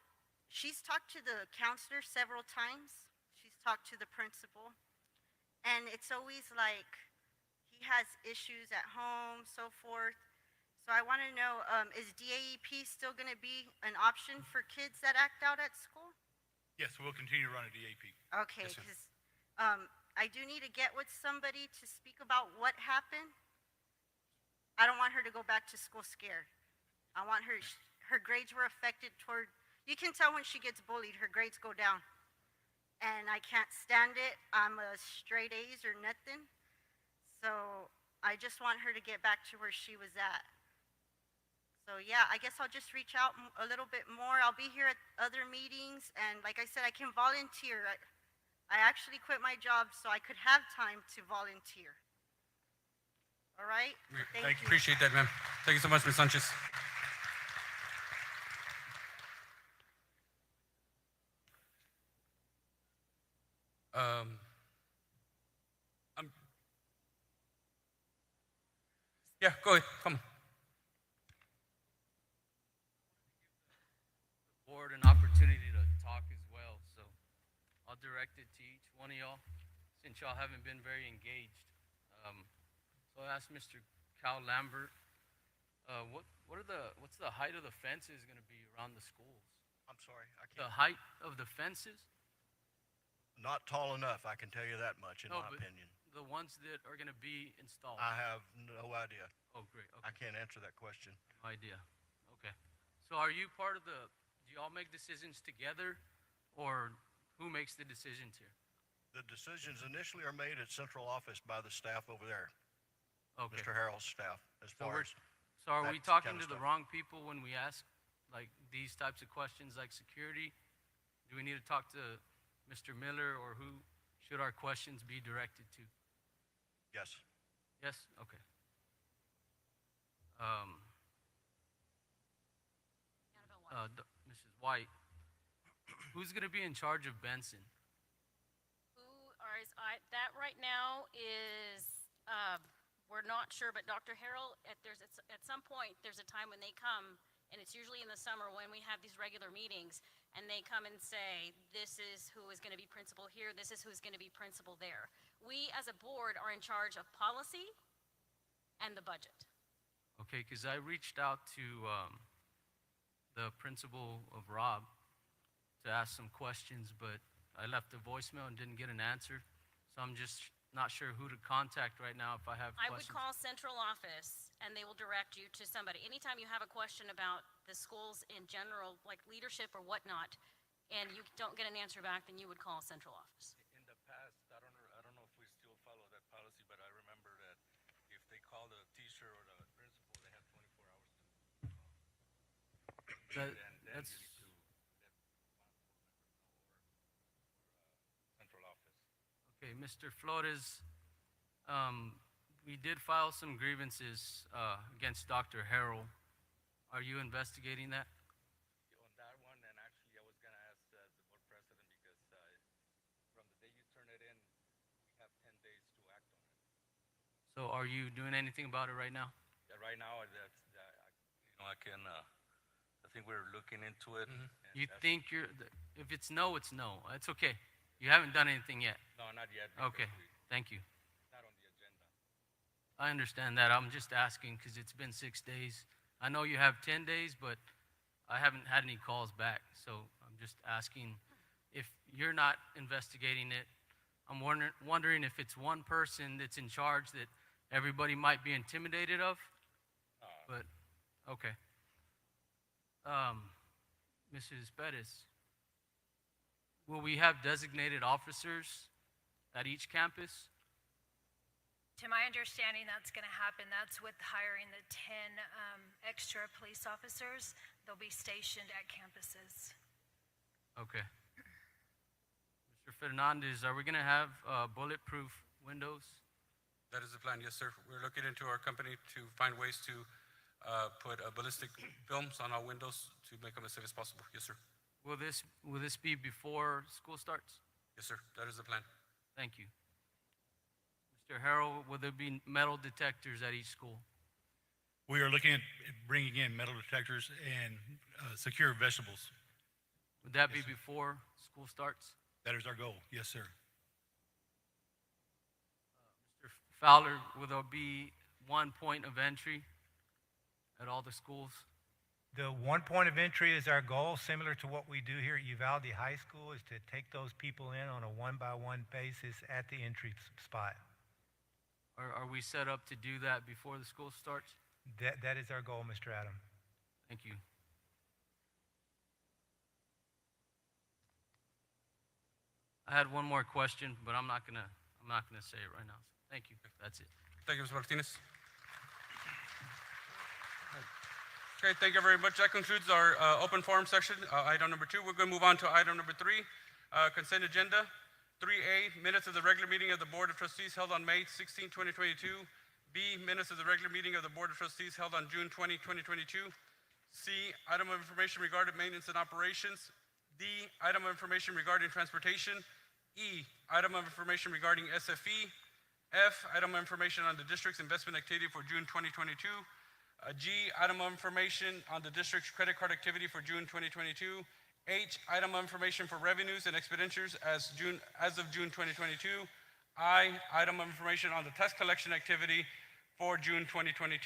she's talked to the counselor several times. She's talked to the principal. And it's always like he has issues at home, so forth. So I want to know, is DAEP still going to be an option for kids that act out at school? Yes, we'll continue to run a DAP. Okay, Yes, sir. because I do need to get with somebody to speak about what happened. I don't want her to go back to school scared. I want her grades were affected toward, you can tell when she gets bullied, her grades go down. And I can't stand it. I'm a straight A's or nothing. So I just want her to get back to where she was at. So yeah, I guess I'll just reach out a little bit more. I'll be here at other meetings. And like I said, I can volunteer. I actually quit my job so I could have time to volunteer. All right? Thank you. Appreciate that, ma'am. Thank you so much, Ms. Sanchez. Yeah, go ahead. Come on. Board an opportunity to talk as well, so I'll direct it to each one of y'all, since y'all haven't been very engaged. So I asked Mr. Cal Lambert, what's the height of the fences going to be around the schools? I'm sorry, I The can't. height of the fences? Not tall enough, I can tell you that much, in No, my but- opinion. the ones that are gonna be installed? I have no idea. Oh, great, I okay, can't answer that question. no idea, okay. So are you part of do y'all make decisions together, or who makes the decisions here? The decisions initially are made at central office by the staff over there, Okay. Mr. Harrell's staff, as So far we're, as. so are we that talking kind to of the stuff. wrong people when we ask, like, these types of questions, like security? Do we need to talk to Mr. Miller, or who should our questions be directed to? Yes. Yes, okay. Mrs. White, who's gonna be in charge of Benson? That right now is, we're not sure, but Dr. Harrell, at some point, there's a time when they come, and it's usually in the summer when we have these regular meetings, and they come and say, this is who is gonna be principal here, this is who's gonna be principal there. We, as a board, are in charge of policy and the budget. Okay, because I reached out to the principal of Robb to ask some questions, but I left a voicemail and didn't get an answer. So I'm just not sure who to contact right now if I have I would questions. call central office, and they will direct you to somebody. Anytime you have a question about the schools in general, like leadership or whatnot, and you don't get an answer back, then you would call central office. In the past, I don't know if we still follow that policy, but I remember that if they call the teacher or the principal, they have 24 hours to. That- Then that's, you need to let one board member know, or central office. okay, Mr. Flores, we did file some grievances against Dr. Harrell. Are you investigating that? On that one, and actually I was gonna ask the board president, because from the day you turn it in, we have 10 days to act on it. So are you doing anything about it right now? Yeah, right now, I can, I think we're looking into it. and You that's- think if it's no, it's no. It's okay. You haven't done anything yet. No, not yet. Okay, because thank you. it's not on the agenda. I understand that. I'm just asking because it's been 6 days. I know you have 10 days, but I haven't had any calls back. So I'm just asking if you're not investigating it. I'm wondering if it's one person that's in charge that everybody might be intimidated of. But, okay. Mrs. Pettis, will we have designated officers at each campus? To my understanding, that's going to happen. That's with hiring the 10 extra police officers. They'll be stationed at campuses. Okay. Mr. Fernandez, are we going to have bulletproof windows? That is the plan, yes, sir. We're looking into our company to find ways to put ballistic films on our windows to make them as safe as possible. Yes, sir. Will this be before school starts? Yes, sir. That is the plan. Thank you. Mr. Harrell, will there be metal detectors at each school? We are looking at bringing in metal detectors and secure vegetables. Would that be Yes, sir. before school starts? That is our goal. Yes, sir. Mr. Fowler, will there be one point of entry at all the schools? The one point of entry is our goal, similar to what we do here at Uvalde High School, is to take those people in on a one-by-one basis at the entry spot. Are we set up to do that before the school starts? That is our goal, Mr. Adam. Thank you. I had one more question, but I'm not gonna say it right now. Thank you. That's it. Thank you, Mr. Martinez. Okay, thank you very much. That concludes our open forum section. Item number 2. We're going to move on to item number 3, consent agenda. 3A, minutes of the regular meeting of the Board of Trustees held on May 16, 2022. B, minutes of the regular meeting of the Board of Trustees held on June 20, 2022. C, item of information regarding maintenance and operations. D, item of information regarding transportation. E, item of information regarding SFE. F, item of information on the district's investment activity for June 2022. G, item of information on the district's credit card activity for June 2022. H, item of information for revenues and expenditures as of June 2022. I, item of information on the tax collection activity for June 2022.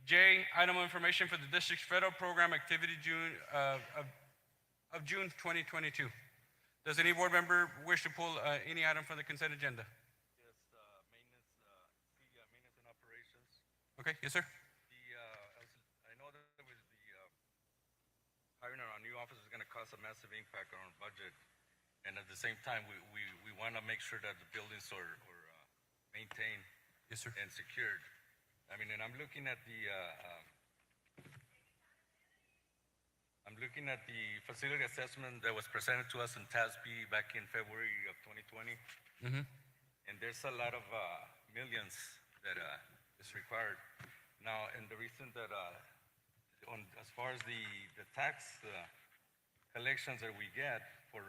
J, item of information for the district's federal program activity of June 2022. Does any board member wish to pull any item from the consent agenda? Yes, Okay, yes, sir? I know that with the hiring our new officer is going to cause a massive impact on our budget, and at the same time, we want to make sure that the buildings are maintained Yes, sir. and secured. I mean, and I'm looking at the facility assessment that was presented to us in TASB back in February of 2020, Mm-hmm. and there's a lot of millions that is required. Now, and the reason that as far as the tax collections that we get for,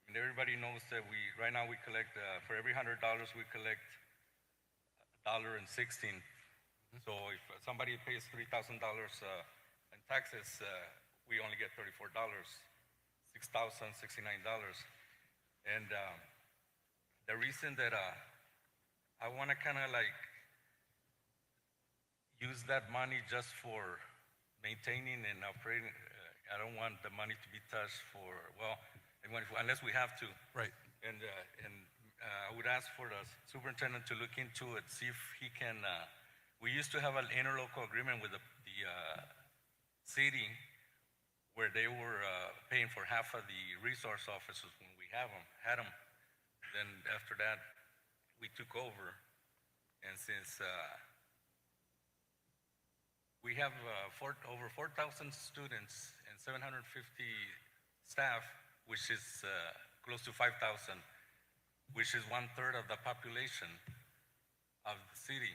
and everybody knows that right now we collect, for every $100 we collect $1.16. So if somebody pays $3,000 in taxes, we only get $34, $6,069. And the reason that I want to kind of like use that money just for maintaining and operating. I don't want the money to be touched for, well, unless we have to. Right. And I would ask for the superintendent to look into it, see if he can, we used to have an interlocal agreement with the city where they were paying for half of the resource officers when we had them. Then after that, we took over. And since we have over 4,000 students and 750 staff, which is close to 5,000, which is 1/3 of the population of the city.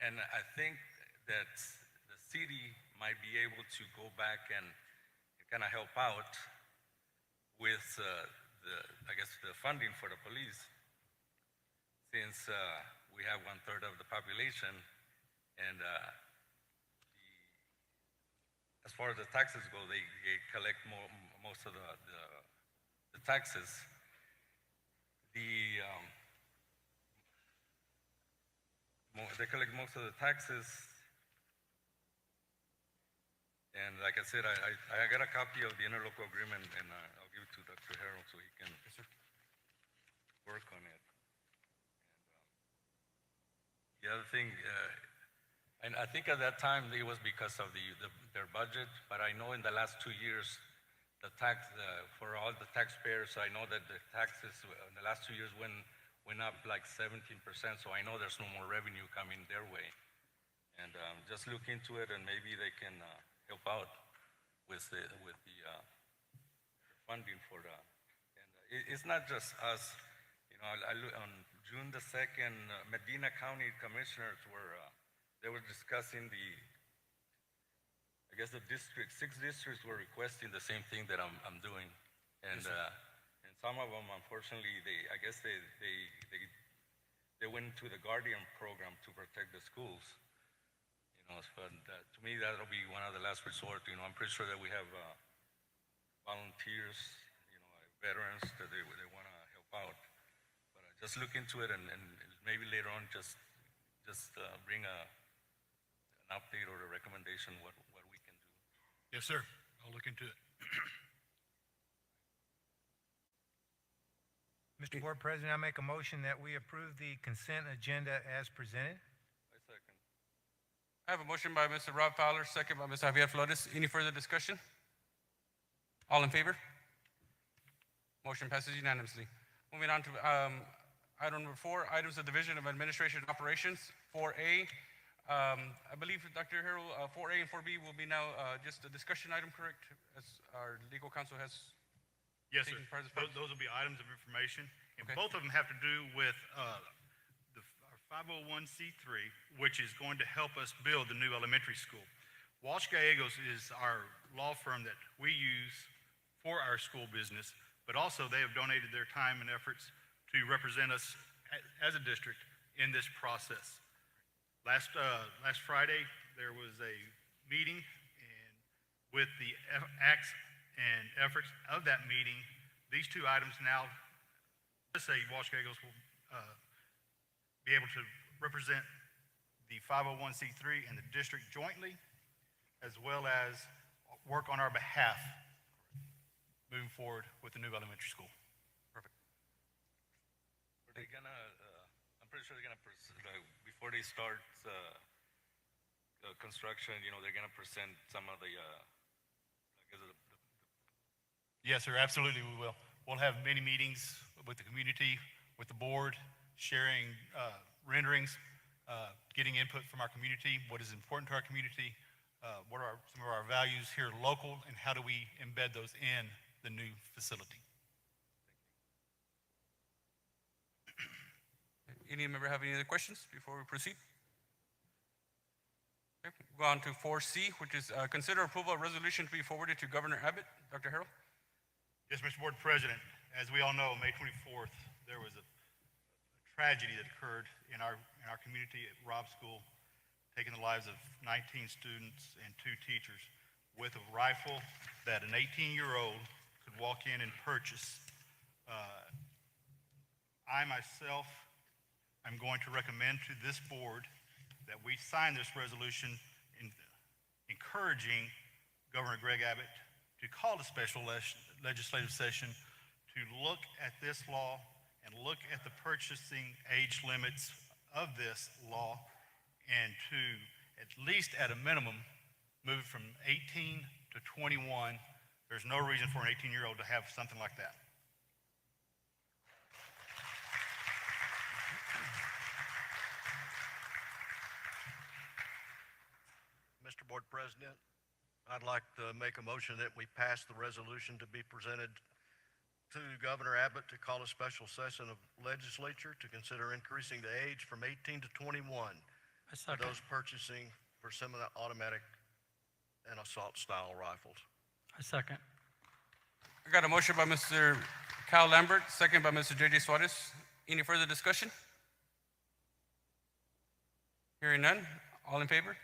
And I think that the city might be able to go back and kind of help out with the funding for the police, since we have 1/3 of the population, and as far as the taxes go, they collect most of the taxes. They collect most of the taxes, and like I said, I got a copy of the interlocal agreement, and I'll give it to Dr. Harold so he can work on it. And the other thing, and I think at that time it was because of their budget, but I know in the last 2 years, the tax for all the taxpayers, I know that the taxes in the last 2 years went up like 17%, so I know there's no more revenue coming their way. And just look into it, and maybe they can help out with the funding for the. And it's not just us. You know, on June the 2nd, Medina County commissioners they were discussing I guess the 6 districts were requesting the same thing that I'm doing, and some of them, unfortunately, I guess they went into the Guardian program to protect the schools. You know, but to me that'll be one of the last resort. You know, I'm pretty sure that we have volunteers, you know, veterans that they want to help out. But just look into it, and maybe later on just bring an update or a recommendation what we can do. Yes, sir. I'll look into it. Mr. Board President, I make a motion that we approve the consent agenda as presented. I second. I have a motion by Mr. Rob Fowler, second by Mr. Javier Flores. Any further discussion? All in favor? Motion passes unanimously. Moving on to item number 4, items of Division of Administration and Operations. 4A, I believe, Dr. Harold, 4A and 4B will be now just a discussion item, correct? As our legal counsel has. Yes, sir. Those will be items of information, and both of them have to do with our 501c3, which is going to help us build the new elementary school. Walsh Gallegos is our law firm that we use for our school business, but also they have donated their time and efforts to represent us as a district in this process. Last Friday, there was a meeting, and with the acts and efforts of that meeting, these two items now, let's say Walsh Gallegos will be able to represent the 501c3 and the district jointly, as well as work on our behalf moving forward with the new elementary school. Perfect. Are they gonna, I'm pretty sure they're gonna, before they start the construction, they're gonna present some of the, I guess, Yes, sir, absolutely we will. We'll have many meetings with the community, with the board, sharing renderings, getting input from our community, what is important to our community, what are some of our values here local, and how do we embed those in the new facility. Any member have any other questions before we proceed? Okay, we'll go on to 4C, which is consider approval of resolution to be forwarded to Governor Abbott. Dr. Harrell? Yes, Mr. Board President, as we all know, May 24th, there was a tragedy that occurred in our community at Robb School, taking the lives of 19 students and 2 teachers with a rifle that an 18-year-old could walk in and purchase. I myself am going to recommend to this board that we sign this resolution encouraging Governor Greg Abbott to call a special legislative session to look at this law and look at the purchasing age limits of this law, and to, at least at a minimum, move it from 18 to 21. There's no reason for an 18-year-old to have something like that. Mr. Board President, I'd like to make a motion that we pass the resolution to be presented to Governor Abbott to call a special session of legislature to consider increasing the age from 18 to 21 for those purchasing for semi-automatic and assault-style rifles. I second. I got a motion by Mr. Cal Lambert, second by Mr. J.J. Suarez. Any further discussion? Hearing none, all in favor?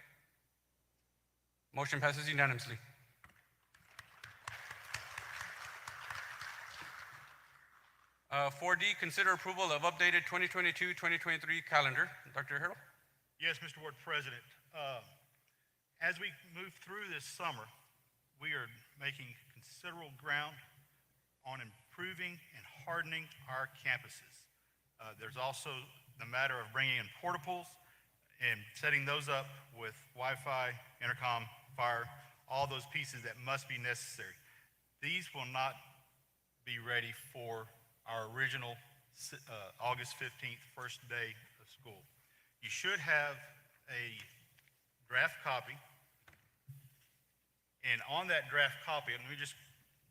Motion passes unanimously. 4D, consider approval of updated 2022-2023 calendar. Dr. Harrell? Yes, Mr. Board President. As we move through this summer, we are making considerable ground on improving and hardening our campuses. There's also the matter of bringing in portables and setting those up with Wi-Fi, intercom, fire, all those pieces that must be necessary. These will not be ready for our original August 15th, first day of school. You should have a draft copy, and on that draft copy, let me just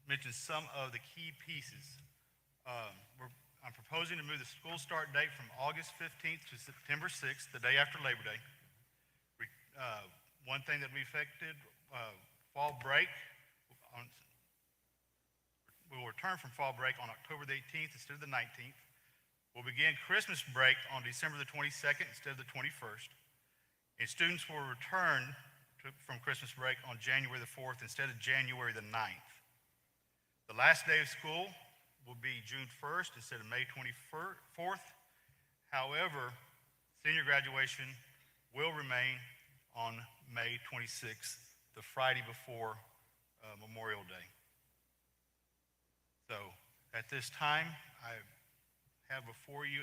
mention some of the key pieces. I'm proposing to move the school start date from August 15th to September 6th, the day after Labor Day. One thing that we affected, fall break, we will return from fall break on October the 18th instead of the 19th. We'll begin Christmas break on December the 22nd instead of the 21st. And students will return from Christmas break on January the 4th instead of January the 9th. The last day of school will be June 1st instead of May 24th. However, senior graduation will remain on May 26th, the Friday before Memorial Day. So at this time, I have before you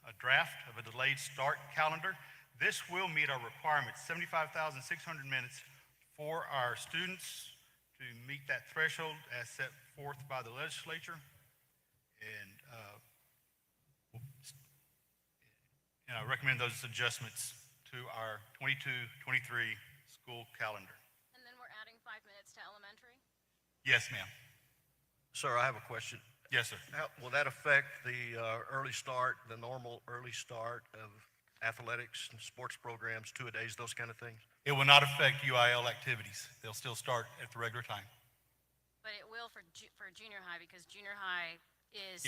a draft of a delayed start calendar. This will meet our requirements, 75,600 minutes for our students to meet that threshold as set forth by the legislature. And I recommend those adjustments to our 22-23 school calendar. And then we're adding 5 minutes to elementary? Yes, ma'am. Sir, I have a question. Yes, sir. Will that affect the early start, the normal early start of athletics and sports programs, two-a-days, those kind of things? It will not affect UIL activities. They'll still start at the regular time. But it will for junior high, because junior high is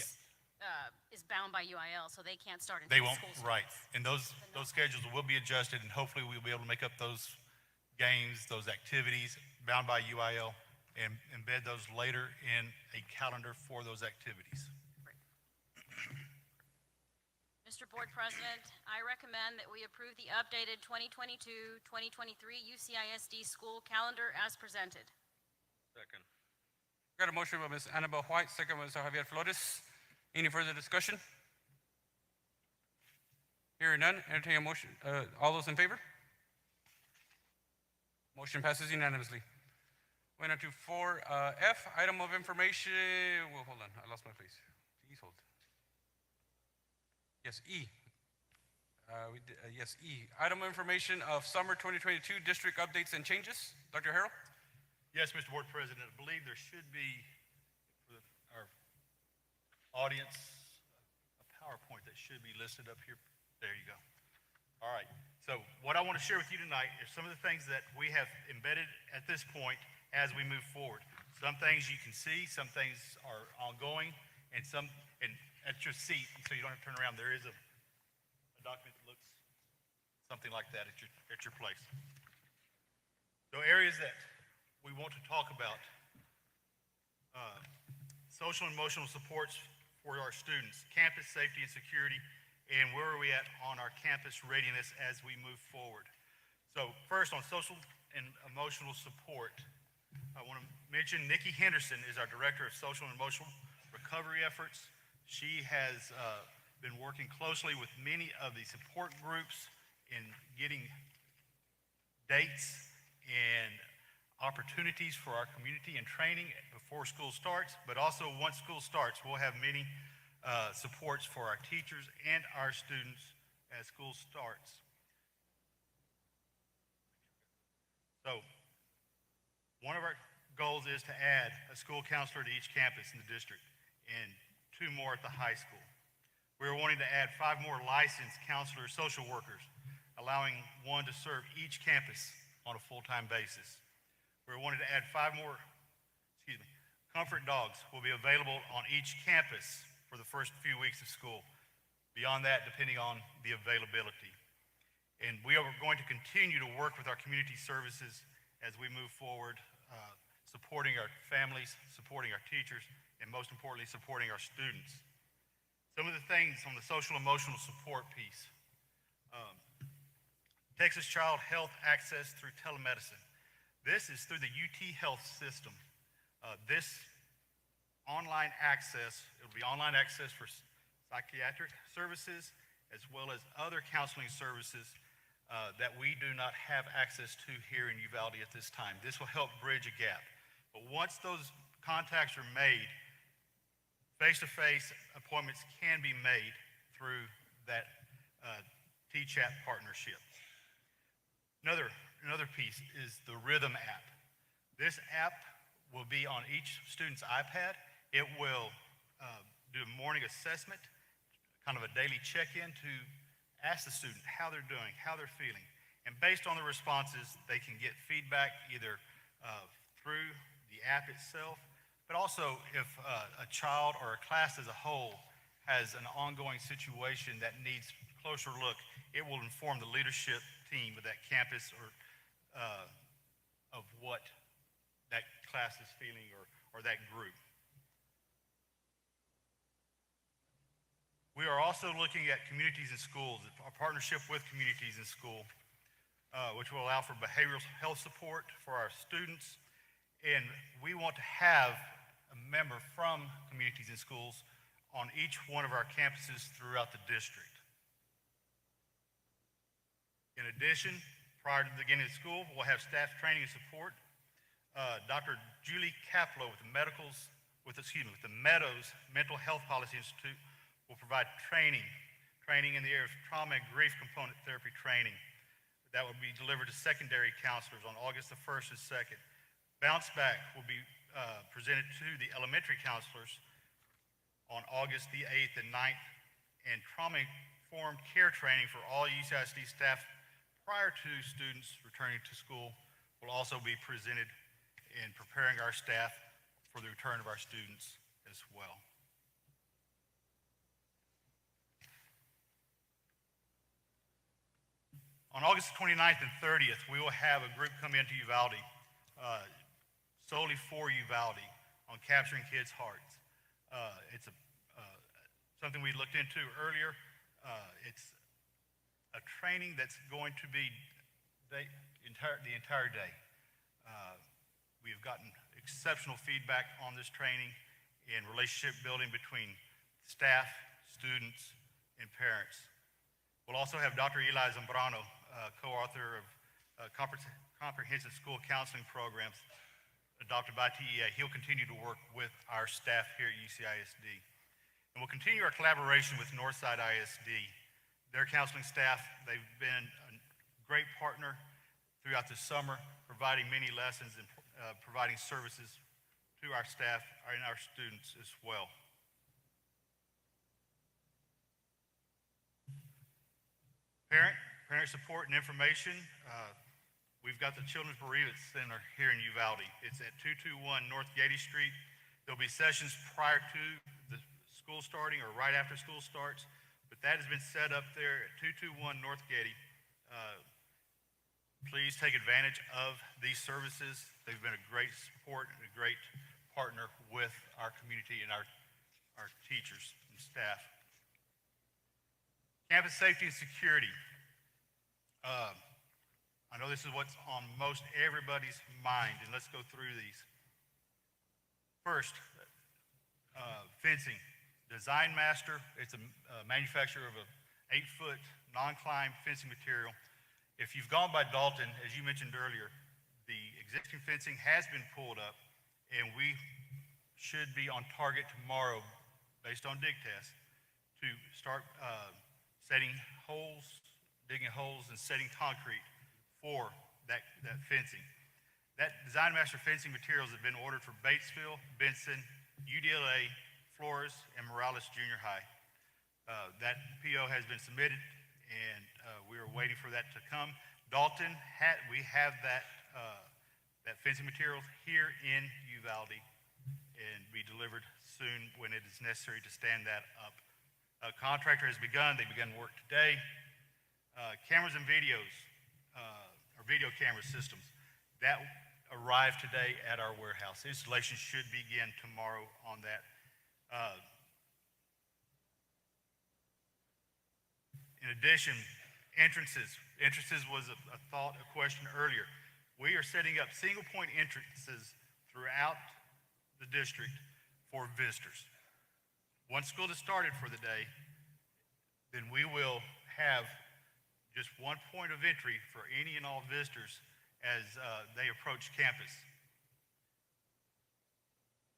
bound by UIL, so they can't start until They won't, school right. starts. And those schedules will be adjusted, and hopefully we'll be able to make up those games, those activities bound by UIL, and embed those later in a calendar for those activities. Mr. Board President, I recommend that we approve the updated 2022-2023 UCISD school calendar as presented. Second. Got a motion by Ms. Annabelle White, second by Mr. Javier Flores. Any further discussion? Hearing none, entertain a motion. All those in favor? Motion passes unanimously. Going on to 4F, item of information, well, hold on, I lost my place. Please hold. Yes, E. Yes, E. Item of information of summer 2022 district updates and changes. Dr. Harrell? Yes, Mr. Board President, I believe there should be, for our audience, a PowerPoint that should be listed up here. There you go. All right, so what I want to share with you tonight is some of the things that we have embedded at this point as we move forward. Some things you can see, some things are ongoing, and at your seat, so you don't have to turn around, there is a document that looks something like that at your place. So areas that we want to talk about, social and emotional supports for our students, campus safety and security, and where are we at on our campus readiness as we move forward. So first, on social and emotional support, I want to mention Nikki Henderson is our Director of Social and Emotional Recovery Efforts. She has been working closely with many of the support groups in getting dates and opportunities for our community and training before school starts, but also once school starts, we'll have many supports for our teachers and our students as school starts. So, one of our goals is to add a school counselor to each campus in the district and 2 more at the high school. We're wanting to add 5 more licensed counselors, social workers, allowing 1 to serve each campus on a full-time basis. We're wanting to add 5 more, comfort dogs will be available on each campus for the first few weeks of school. Beyond that, depending on the availability. And we are going to continue to work with our community services as we move forward, supporting our families, supporting our teachers, and most importantly, supporting our students. Some of the things on the social emotional support piece. Texas Child Health Access through telemedicine. This is through the UT Health system. This online access, it'll be online access for psychiatric services as well as other counseling services that we do not have access to here in Uvalde at this time. This will help bridge a gap. But once those contacts are made, face-to-face appointments can be made through that T-Chat partnership. Another piece is the Rhythm app. This app will be on each student's iPad. It will do a morning assessment, kind of a daily check-in to ask the student how they're doing, how they're feeling. And based on the responses, they can get feedback either through the app itself, but also if a child or a class as a whole has an ongoing situation that needs a closer look, it will inform the leadership team of that campus or of what that class is feeling or that group. We are also looking at communities in schools, a partnership with communities in school, which will allow for behavioral health support for our students. And we want to have a member from communities in schools on each one of our campuses throughout the district. In addition, prior to the beginning of school, we'll have staff training and support. Dr. Julie Kaplow with the Meadows Mental Health Policy Institute will provide training in the area of trauma and grief component therapy training. That will be delivered to secondary counselors on August the 1st and 2nd. Bounce Back will be presented to the elementary counselors on August the 8th and 9th, and trauma-informed care training for all UCISD staff prior to students returning to school will also be presented in preparing our staff for the return of our students as well. On August 29th and 30th, we will have a group come into Uvalde, solely for Uvalde, on capturing kids' hearts. It's something we looked into earlier. It's a training that's going to be the entire day. We have gotten exceptional feedback on this training and relationship building between staff, students, and parents. We'll also have Dr. Eli Zambrano, co-author of comprehensive school counseling programs adopted by TEA, he'll continue to work with our staff here at UCISD. And we'll continue our collaboration with Northside ISD. Their counseling staff, they've been a great partner throughout the summer, providing many lessons and providing services to our staff and our students as well. Parent support and information. We've got the Children's Bereavement Center here in Uvalde. It's at 221 North Gady Street. There'll be sessions prior to the school starting or right after school starts, but that has been set up there at 221 North Gady. Please take advantage of these services. They've been a great support and a great partner with our community and our teachers and staff. Campus safety and security. I know this is what's on most everybody's mind, and let's go through these. First, fencing. Design Master, it's a manufacturer of an 8-foot non-climb fencing material. If you've gone by Dalton, as you mentioned earlier, the existing fencing has been pulled up, and we should be on target tomorrow, based on dig tests, to start setting holes, digging holes, and setting concrete for that fencing. That Design Master fencing materials have been ordered for Batesville, Benson, UDLA, Flores, and Morales Junior High. That PO has been submitted, and we are waiting for that to come. Dalton, we have that fencing materials here in Uvalde, and be delivered soon when it is necessary to stand that up. A contractor has begun. They began work today. Cameras and videos, or video camera systems, that arrived today at our warehouse. Installation should begin tomorrow on that. In addition, entrances. Entrances was a question earlier. We are setting up single point entrances throughout the district for visitors. Once school has started for the day, then we will have just one point of entry for any and all visitors as they approach campus.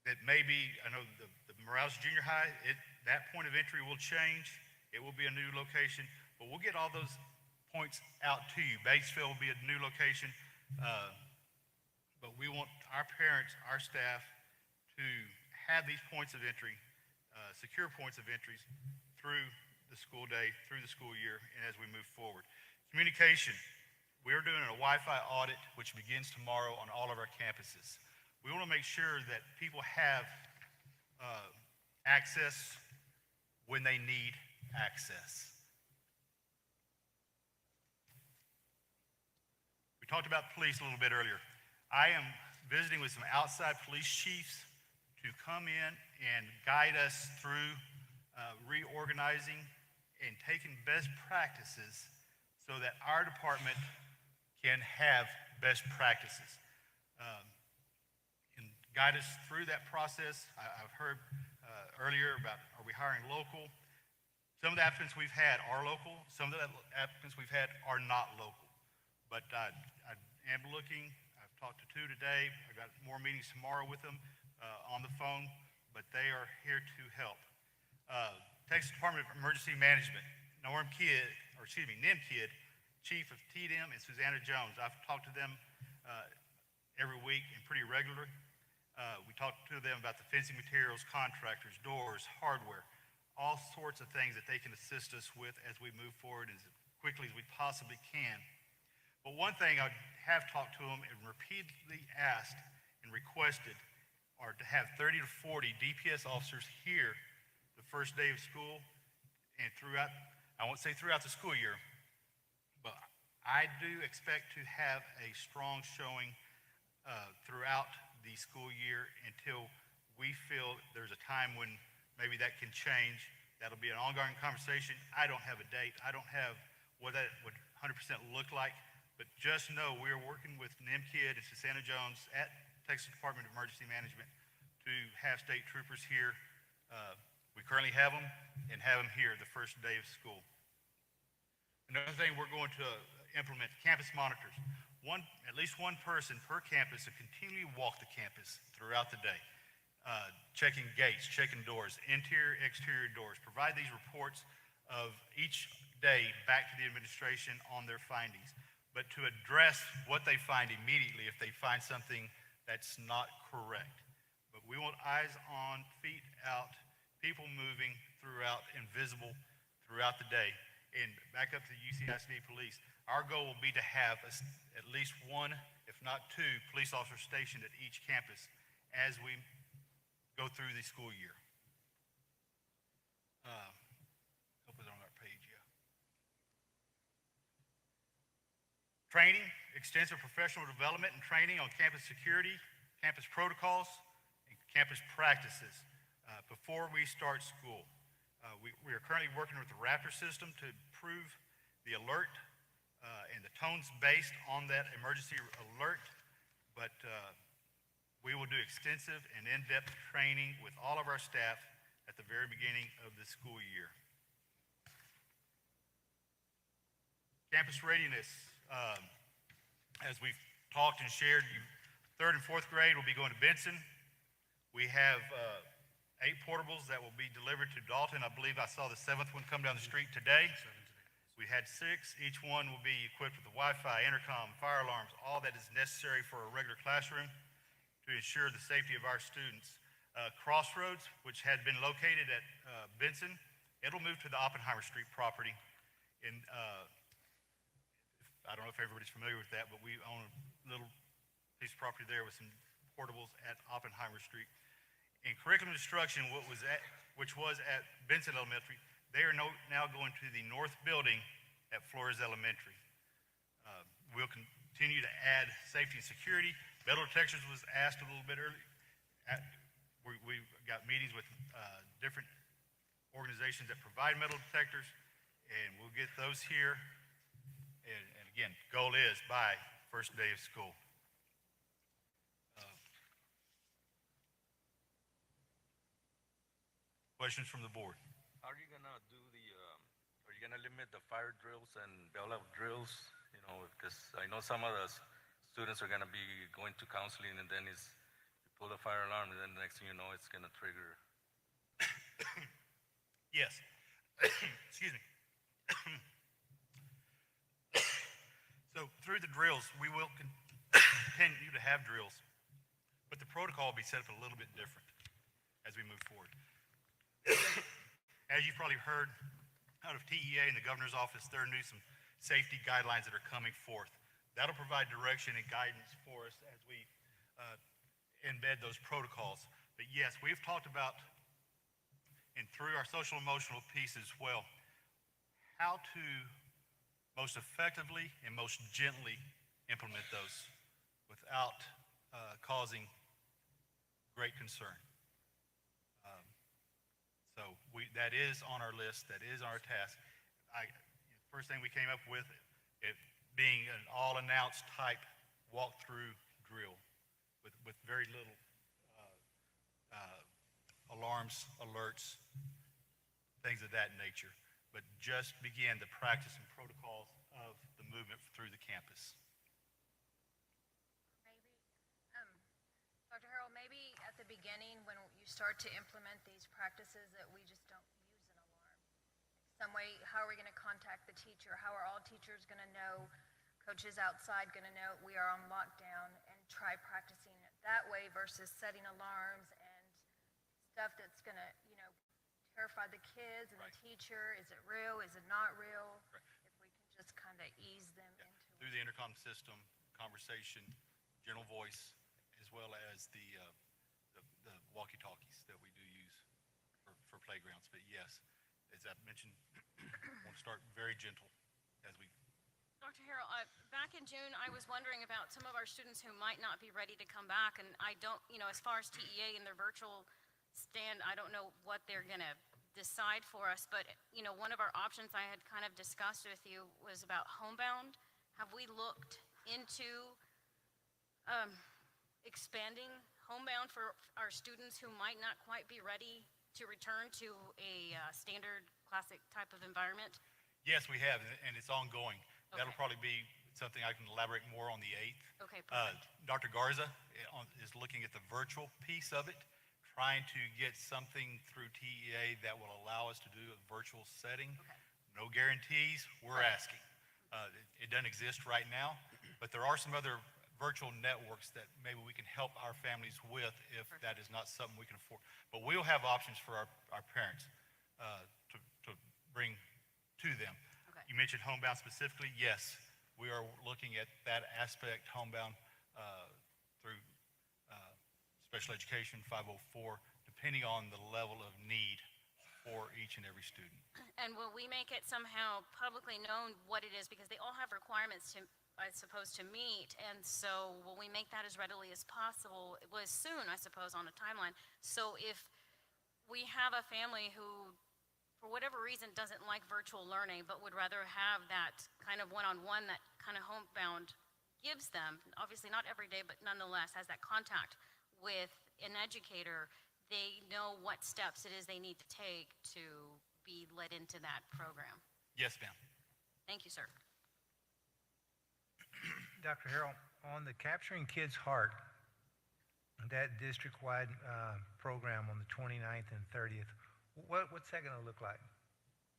That may be, I know the Morales Junior High, that point of entry will change. It will be a new location, but we'll get all those points out to you. Batesville will be a new location, but we want our parents, our staff, to have these points of entry, secure points of entries through the school day, through the school year, and as we move forward. Communication. We're doing a Wi-Fi audit, which begins tomorrow on all of our campuses. We want to make sure that people have access when they need access. We talked about police a little bit earlier. I am visiting with some outside police chiefs to come in and guide us through reorganizing and taking best practices so that our department can have best practices. And guide us through that process. I've heard earlier about, are we hiring local? Some of the applicants we've had are local. Some of the applicants we've had are not local. But I am looking. I've talked to 2 today. I've got more meetings tomorrow with them on the phone, but they are here to help. Texas Department of Emergency Management, NIM Kidd, Chief of TDM, and Susanna Jones. I've talked to them every week and pretty regularly. We talked to them about the fencing materials, contractors, doors, hardware, all sorts of things that they can assist us with as we move forward as quickly as we possibly can. But one thing I have talked to them and repeatedly asked and requested are to have 30 to 40 DPS officers here the first day of school and throughout, I won't say throughout the school year, but I do expect to have a strong showing throughout the school year until we feel there's a time when maybe that can change. That'll be an ongoing conversation. I don't have a date. I don't have what that would 100% look like, but just know we're working with NIM Kidd and Susanna Jones at Texas Department of Emergency Management to have state troopers here. We currently have them and have them here the first day of school. Another thing we're going to implement, campus monitors. at least one person per campus to continually walk the campus throughout the day, checking gates, checking doors, interior, exterior doors. Provide these reports of each day back to the administration on their findings, but to address what they find immediately if they find something that's not correct. But we want eyes on, feet out, people moving throughout and visible throughout the day. And back up to the UCISD police, our goal will be to have at least one, if not two, police officers stationed at each campus as we go through the school year. Hope it's on our page, yeah. Training, extensive professional development and training on campus security, campus protocols, and campus practices before we start school. We are currently working with the Raptor system to improve the alert and the tones based on that emergency alert, but we will do extensive and in-depth training with all of our staff at the very beginning of the school year. Campus readiness, as we've talked and shared, third and fourth grade will be going to Benson. We have 8 portables that will be delivered to Dalton. I believe I saw the 7th one come down the street today. We had 6. Each one will be equipped with the Wi-Fi, intercom, fire alarms, all that is necessary for a regular classroom to ensure the safety of our students. Crossroads, which had been located at Benson, it'll move to the Oppenheimer Street property. And I don't know if everybody's familiar with that, but we own a little piece of property there with some portables at Oppenheimer Street. In curriculum instruction, which was at Benson Elementary, they are now going to the north building at Flores Elementary. We'll continue to add safety and security. Metal detectors was asked a little bit earlier. We got meetings with different organizations that provide metal detectors, and we'll get those here. And again, goal is by first day of school. Questions from the board? How are you gonna do are you gonna limit the fire drills and bailout drills? You know, because I know some of the students are gonna be going to counseling, and then you pull the fire alarm, and then the next thing you know, it's gonna trigger. Yes. Excuse me. So through the drills, we will continue to have drills, but the protocol will be set up a little bit different as we move forward. As you've probably heard out of TEA and the governor's office, there are some safety guidelines that are coming forth. That'll provide direction and guidance for us as we embed those protocols. But yes, we've talked about, and through our social emotional piece as well, how to most effectively and most gently implement those without causing great concern. So that is on our list, that is our task. First thing we came up with, it being an all-announced type walkthrough drill with very little alarms, alerts, things of that nature, but just begin the practice and protocols of the movement through the campus. Dr. Harrell, maybe at the beginning when you start to implement these practices that we just don't use an alarm. Some way, how are we going to contact the teacher? How are all teachers going to know? Coaches outside going to know we are on lockdown, and try practicing it that way versus setting alarms and stuff that's going to, terrify the kids and the teacher. Is it real? Is it not real? If we can just kind of ease them into it. Through the intercom system, conversation, general voice, as well as the walkie-talkies that we do use for playgrounds. But yes, as I mentioned, we'll start very gentle as we. Dr. Harrell, back in June, I was wondering about some of our students who might not be ready to come back, and I don't, as far as TEA and their virtual stand, I don't know what they're going to decide for us, but, one of our options I had kind of discussed with you was about homebound. Have we looked into expanding homebound for our students who might not quite be ready to return to a standard classic type of environment? Yes, we have, and it's ongoing. Okay. That'll probably be something I can elaborate more on the 8th. Okay, perfect. Dr. Garza is looking at the virtual piece of it, trying to get something through TEA that will allow us to do a virtual setting. Okay. No guarantees, we're asking. It doesn't exist right now, but there are some other virtual networks that maybe we can help our families with if that is not something we can afford. But we'll have options for our parents to bring to them. Okay. You mentioned homebound specifically. Yes, we are looking at that aspect, homebound through special education 504, depending on the level of need for each and every student. And will we make it somehow publicly known what it is? Because they all have requirements to, I suppose, to meet. And so will we make that as readily as possible? Well, as soon, I suppose, on a timeline. So if we have a family who, for whatever reason, doesn't like virtual learning, but would rather have that kind of one-on-one that kind of homebound gives them, obviously not every day, but nonetheless has that contact with an educator, they know what steps it is they need to take to be led into that program. Yes, ma'am. Thank you, sir. Dr. Harrell, on the Capturing Kids' Heart, that district-wide program on the 29th and 30th, what's that going to look like?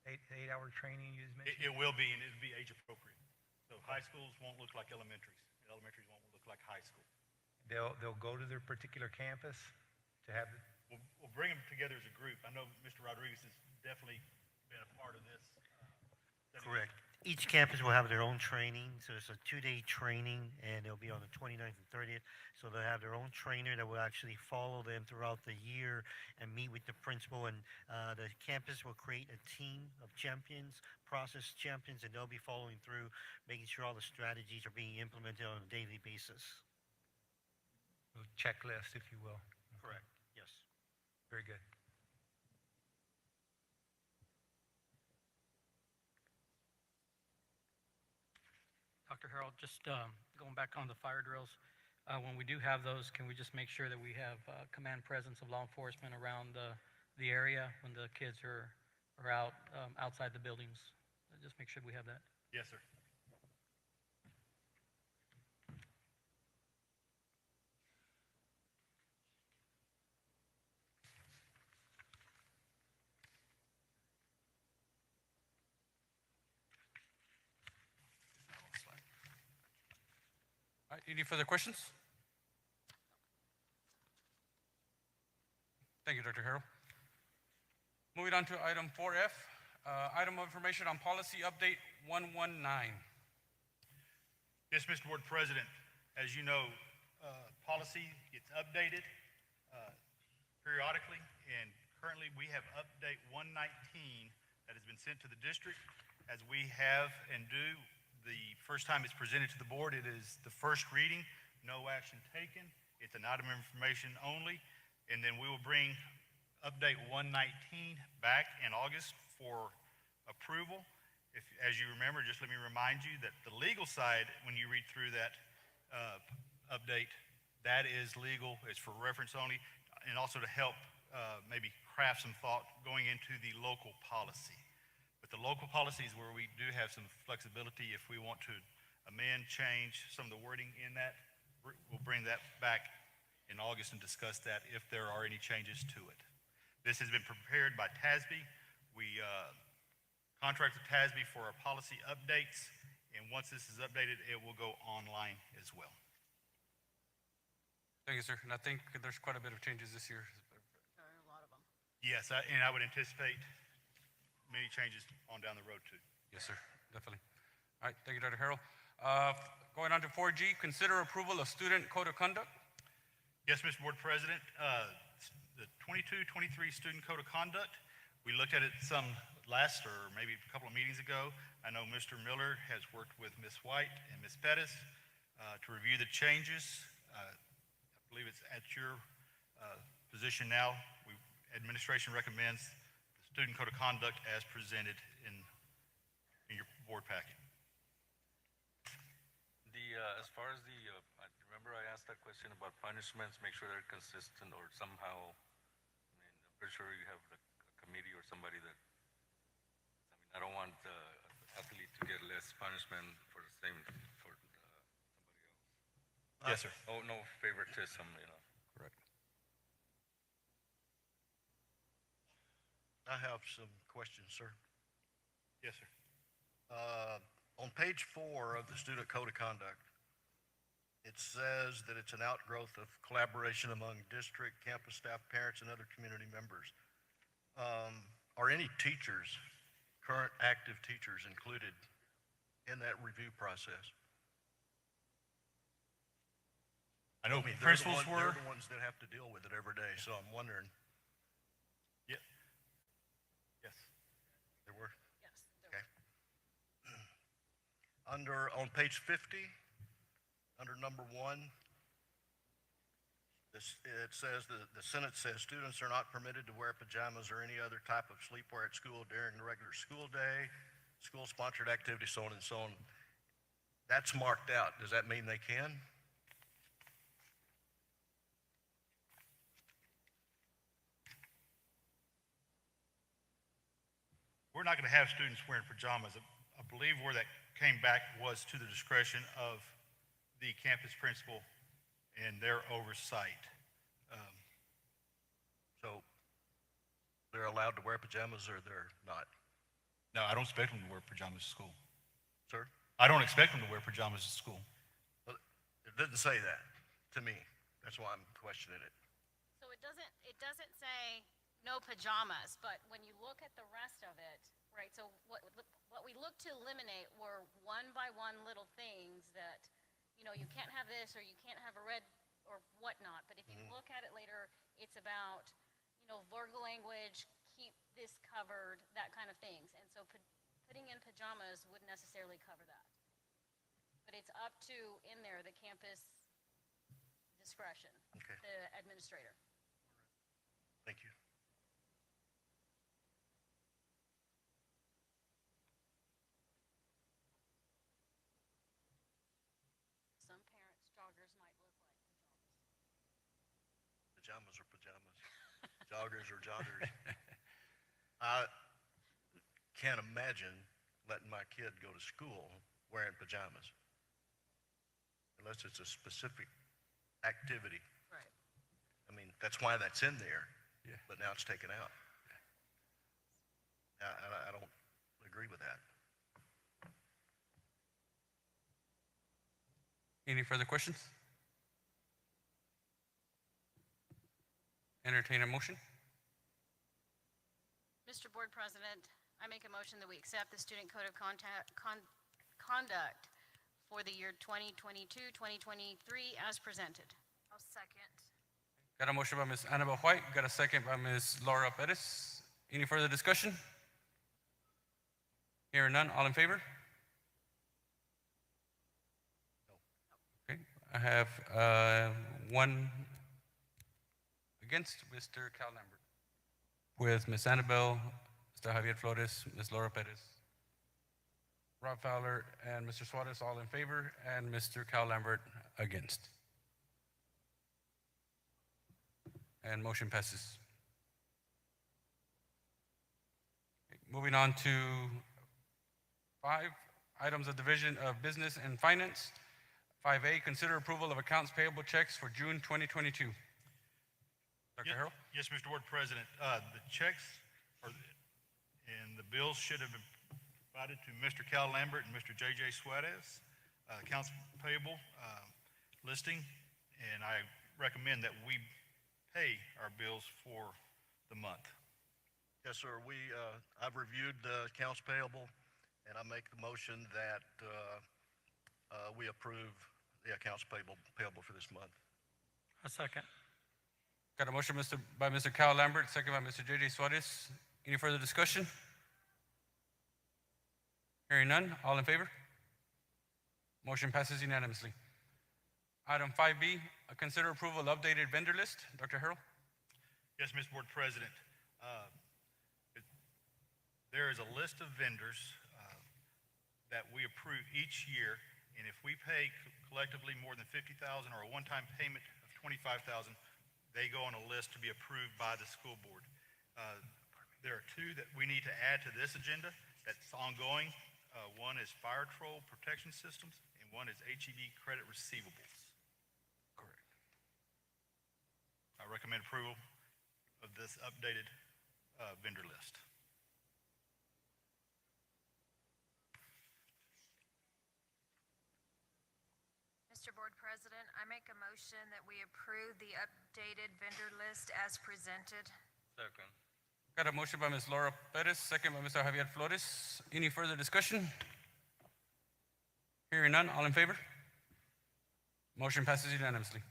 Eight-hour training you just mentioned? It will be, and it'll be age appropriate. So high schools won't look like elementaries. Elementaries won't look like high school. They'll go to their particular campus to have the... We'll bring them together as a group. I know Mr. Rodriguez has definitely been a part of this. Correct. Each campus will have their own training, so it's a 2-day training, and it'll be on the 29th and 30th. So they'll have their own trainer that will actually follow them throughout the year and meet with the principal. And the campus will create a team of champions, process champions, and they'll be following through, making sure all the strategies are being implemented on a daily basis. A checklist, if you will. Correct. Yes. Very good. Dr. Harold, just going back on the fire drills, when we do have those, can we just make sure that we have command presence of law enforcement around the area when the kids are out outside the buildings? Just make sure we have that. Yes, sir. All right, any further questions? Thank you, Dr. Harrell. Moving on to item 4F, item of information on policy update 119. Yes, Mr. Board President, as you know, policy gets updated periodically, and currently we have update 119 that has been sent to the district. As we have and do, the first time it's presented to the board, it is the first reading, no action taken. It's an item of information only, and then we will bring update 119 back in August for approval. As you remember, just let me remind you that the legal side, when you read through that update, that is legal, it's for reference only, and also to help maybe craft some thought going into the local policy. But the local policy is where we do have some flexibility if we want to amend, change some of the wording in that. We'll bring that back in August and discuss that if there are any changes to it. This has been prepared by TASB. We contracted TASB for our policy updates, and once this is updated, it will go online as well. Thank you, sir. And I think there's quite a bit of changes this year. There are a lot of them. Yes, and I would anticipate many changes on down the road too. Yes, sir, definitely. All right, thank you, Dr. Harrell. Going on to 4G, consider approval of student code of conduct. Yes, Mr. Board President, the 22-23 student code of conduct, we looked at it some last or maybe a couple of meetings ago. I know Mr. Miller has worked with Ms. White and Ms. Pettis to review the changes. I believe it's at your position now. Administration recommends the student code of conduct as presented in your board packet. As far as I remember I asked that question about punishments, make sure they're consistent or somehow, I'm pretty sure you have a committee or somebody that, I don't want the athlete to get less punishment for the same, for Yes, sir. No favoritism, you know. Correct. I have some questions, sir. Yes, sir. On page 4 of the Student Code of Conduct, it says that it's an outgrowth of collaboration among district, campus staff, parents, and other community members. Are any teachers, current active teachers, included in that review process? I know mean, principals they're were. the ones that have to deal with it every day, so I'm wondering. Yeah. Yes. There were? Yes. Okay. On page 50, under number 1, it says, the sentence says, students are not permitted to wear pajamas or any other type of sleepwear at school during the regular school day, school-sponsored activities, so on and so on. That's marked out. Does that mean they can? We're not going to have students wearing pajamas. I believe where that came back was to the discretion of the campus principal and their oversight. So they're allowed to wear pajamas or they're not? No, I don't expect them to wear pajamas to school. Sir? I don't expect them to wear pajamas to school. Well, it didn't say that to me. That's why I'm questioning it. So it doesn't say no pajamas, but when you look at the rest of it, right, so what we looked to eliminate were one by one little things that, you know, you can't have this or you can't have a red or whatnot, but if you look at it later, it's about, you know, vulgar language, keep this covered, that kind of things. And so putting in pajamas wouldn't necessarily cover that. But it's up to, in there, the campus discretion, Okay. the administrator. Thank you. Some parents' joggers might look like Pajamas are pajamas. Joggers are joggers. I can't imagine letting my kid go to school wearing pajamas. Unless it's a specific activity. Right. I mean, that's why that's in there. Yeah. But now it's taken out. I don't agree with that. Any further questions? Entertain a motion. Mr. Board President, I make a motion that we accept the Student Code of Conduct for the year 2022-2023 as presented. I'll second. Got a motion by Ms. Annabelle White, got a second by Ms. Laura Perez. Any further discussion? Hearing none, all in favor? Okay, I have one against, Mr. Cal Lambert. With Ms. Annabelle, Mr. Javier Flores, Ms. Laura Perez. Rob Fowler and Mr. Suarez all in favor, and Mr. Cal Lambert against. And motion passes. Okay, moving on to 5 items of Division of Business and Finance. 5A, consider approval of accounts payable checks for June 2022. Dr. Harrell? Yes, Mr. Board President. The checks and the bills should have been provided to Mr. Cal Lambert and Mr. J.J. Suarez, accounts payable listing, and I recommend that we pay our bills for the month. Yes, sir. I've reviewed the accounts payable, and I make the motion that we approve the accounts payable for this month. A second. Got a motion by Mr. Cal Lambert, second by Mr. J.J. Suarez. Any further discussion? Hearing none, all in favor? Motion passes unanimously. Item 5B, consider approval of updated vendor list. Dr. Harrell? Yes, Mr. Board President. There is a list of vendors that we approve each year, and if we pay collectively more than $50,000 or a one-time payment of $25,000, they go on a list to be approved by the school board. There are 2 that we need to add to this agenda that's ongoing. One is Fire Troll Protection Systems, and one is HED Credit Receivables. I recommend approval of this updated vendor list. Mr. Board President, I make a motion that we approve the updated vendor list as presented. Second. Got a motion by Ms. Laura Perez, second by Mr. Javier Flores. Any further discussion? Hearing none, all in favor? Motion passes unanimously.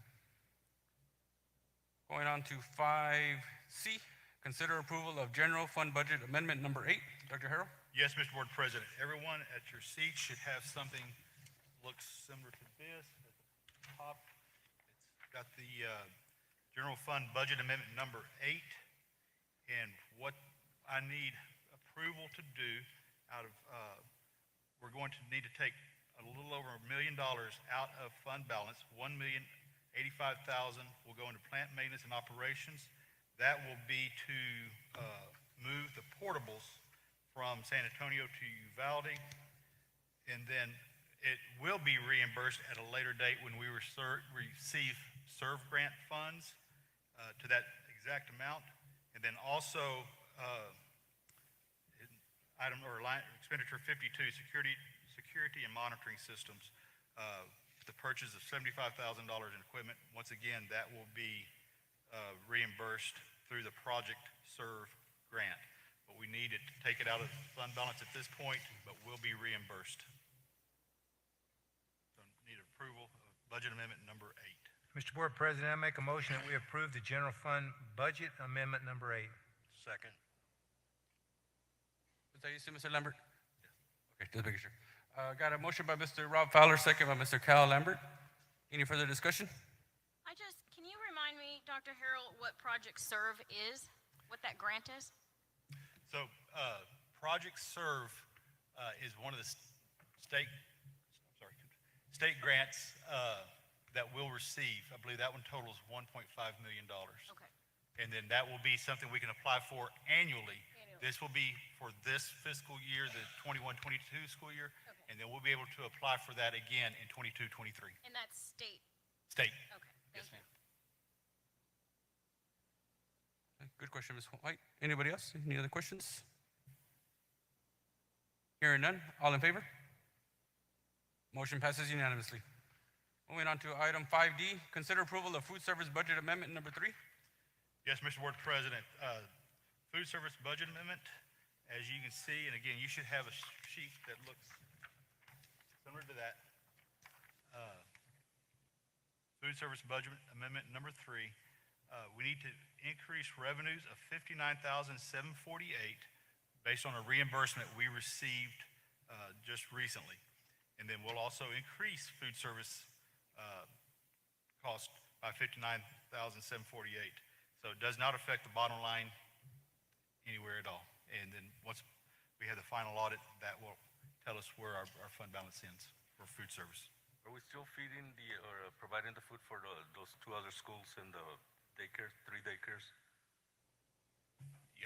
Going on to 5C, consider approval of general fund budget amendment number 8. Dr. Harrell? Yes, Mr. Board President. Everyone at your seat should have something that looks similar to this. At the top, it's got the general fund budget amendment number 8. And what I need approval to do out of, we're going to need to take a little over $1 million out of fund balance. $1,085,000 will go into plant maintenance and operations. That will be to move the portables from San Antonio to Uvalde. And then it will be reimbursed at a later date when we receive SERV grant funds to that exact amount. And then also item or line expenditure 52, security and monitoring systems. The purchase of $75,000 in equipment. Once again, that will be reimbursed through the Project SERV grant. But we need to take it out of fund balance at this point, but will be reimbursed. So need approval of budget amendment number 8. Mr. Board President, I make a motion that we approve the general fund budget amendment number 8. Second. Is that you, Mr. Lambert? Okay, just making sure. Got a motion by Mr. Rob Fowler, second by Mr. Cal Lambert. Any further discussion? Can you remind me, Dr. Harrell, what Project SERV is? What that grant is? So Project SERV is one of the state grants that we'll receive. I believe that one totals $1.5 million. Okay. And then that will be something we can apply for annually. This will be for this fiscal year, the 21-22 school year, Okay. and then we'll be able to apply for that again in 22-23. And that's state? State. Okay, Yes, thank you. ma'am. Good question, Ms. White. Anybody else? Any other questions? Hearing none, all in favor? Motion passes unanimously. Moving on to item 5D, consider approval of food service budget amendment number 3. Yes, Mr. Board President. Food service budget amendment, as you can see, and again, you should have a sheet that looks similar to that. Food service budget amendment number 3. We need to increase revenues of $59,748 based on a reimbursement we received just recently. And then we'll also increase food service cost by $59,748. So it does not affect the bottom line anywhere at all. And then once we have the final audit, that will tell us where our fund balance ends for food service. Are we still feeding or providing the food for those 2 other schools and the daycare, 3 daycares?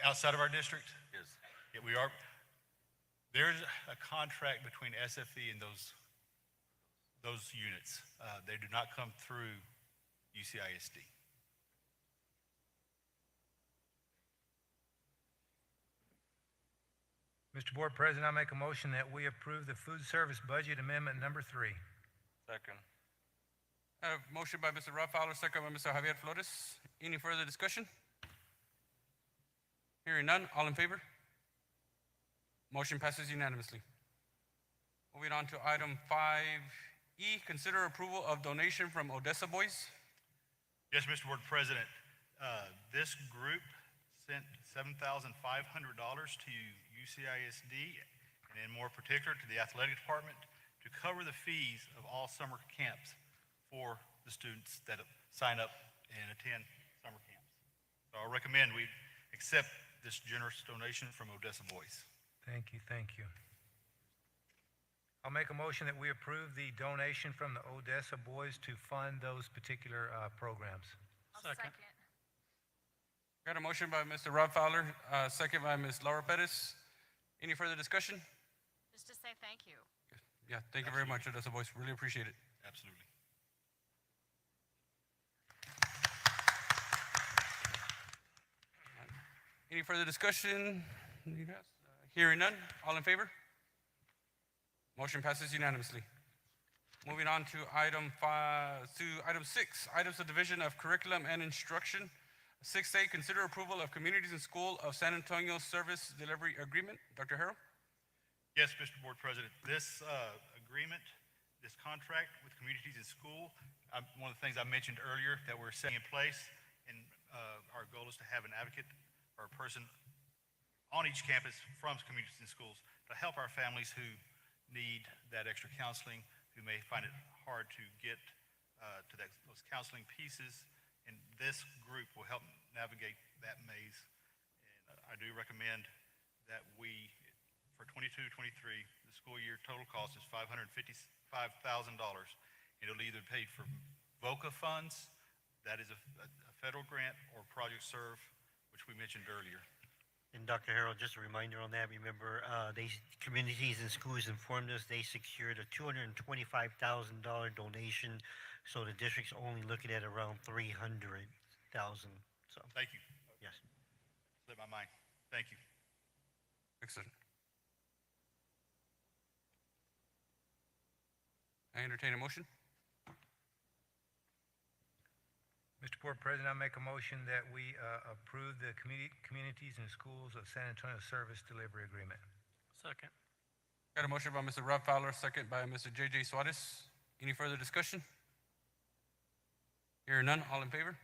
Outside of our district? Yes. Yeah, we are. There's a contract between SFE and those units. They do not come through UCISD. Mr. Board President, I make a motion that we approve the food service budget amendment number 3. Second. I have a motion by Mr. Rob Fowler, second by Mr. Javier Flores. Any further discussion? Hearing none, all in favor? Motion passes unanimously. Moving on to item 5E, consider approval of donation from Odessa Boys. Yes, Mr. Board President. This group sent $7,500 to UCISD, and in more particular to the athletic department, to cover the fees of all summer camps for the students that sign up and attend summer camps. So I recommend we accept this generous donation from Odessa Boys. Thank you, thank you. I'll make a motion that we approve the donation from the Odessa Boys to fund those particular programs. I'll second. Got a motion by Mr. Rob Fowler, second by Ms. Laura Perez. Any further discussion? Just to say thank you. Yeah, thank you very much, Odessa Boys. Really appreciate it. Absolutely. Any further discussion? Yes. Hearing none, all in favor? Motion passes unanimously. Moving on to item 6, items of Division of Curriculum and Instruction. 6A, consider approval of Communities in School of San Antonio Service Delivery Agreement. Dr. Harrell? Yes, Mr. Board President, this agreement, this contract with Communities in School, one of the things I mentioned earlier that we're setting in place, and our goal is to have an advocate or a person on each campus from Communities in Schools to help our families who need that extra counseling, who may find it hard to get to those counseling pieces, and this group will help navigate that maze. And I do recommend that we, for 22-23, the school year total cost is $555,000. It'll either pay for VOCA funds, that is a federal grant, or Project Serve, which we mentioned earlier. And Dr. Harrell, just a reminder on that, remember, Communities and Schools informed us they secured a $225,000 donation, so the district's only looking at around $300,000, so. Thank you. Yes. Slipped my mind. Thank you. Excellent. I entertain a motion. Mr. Board President, I make a motion that we approve the Communities and Schools of San Antonio Service Delivery Agreement. Second. Got a motion by Mr. Rob Fowler, second by Mr. J.J. Suarez. Any further discussion? Hearing none, all in favor?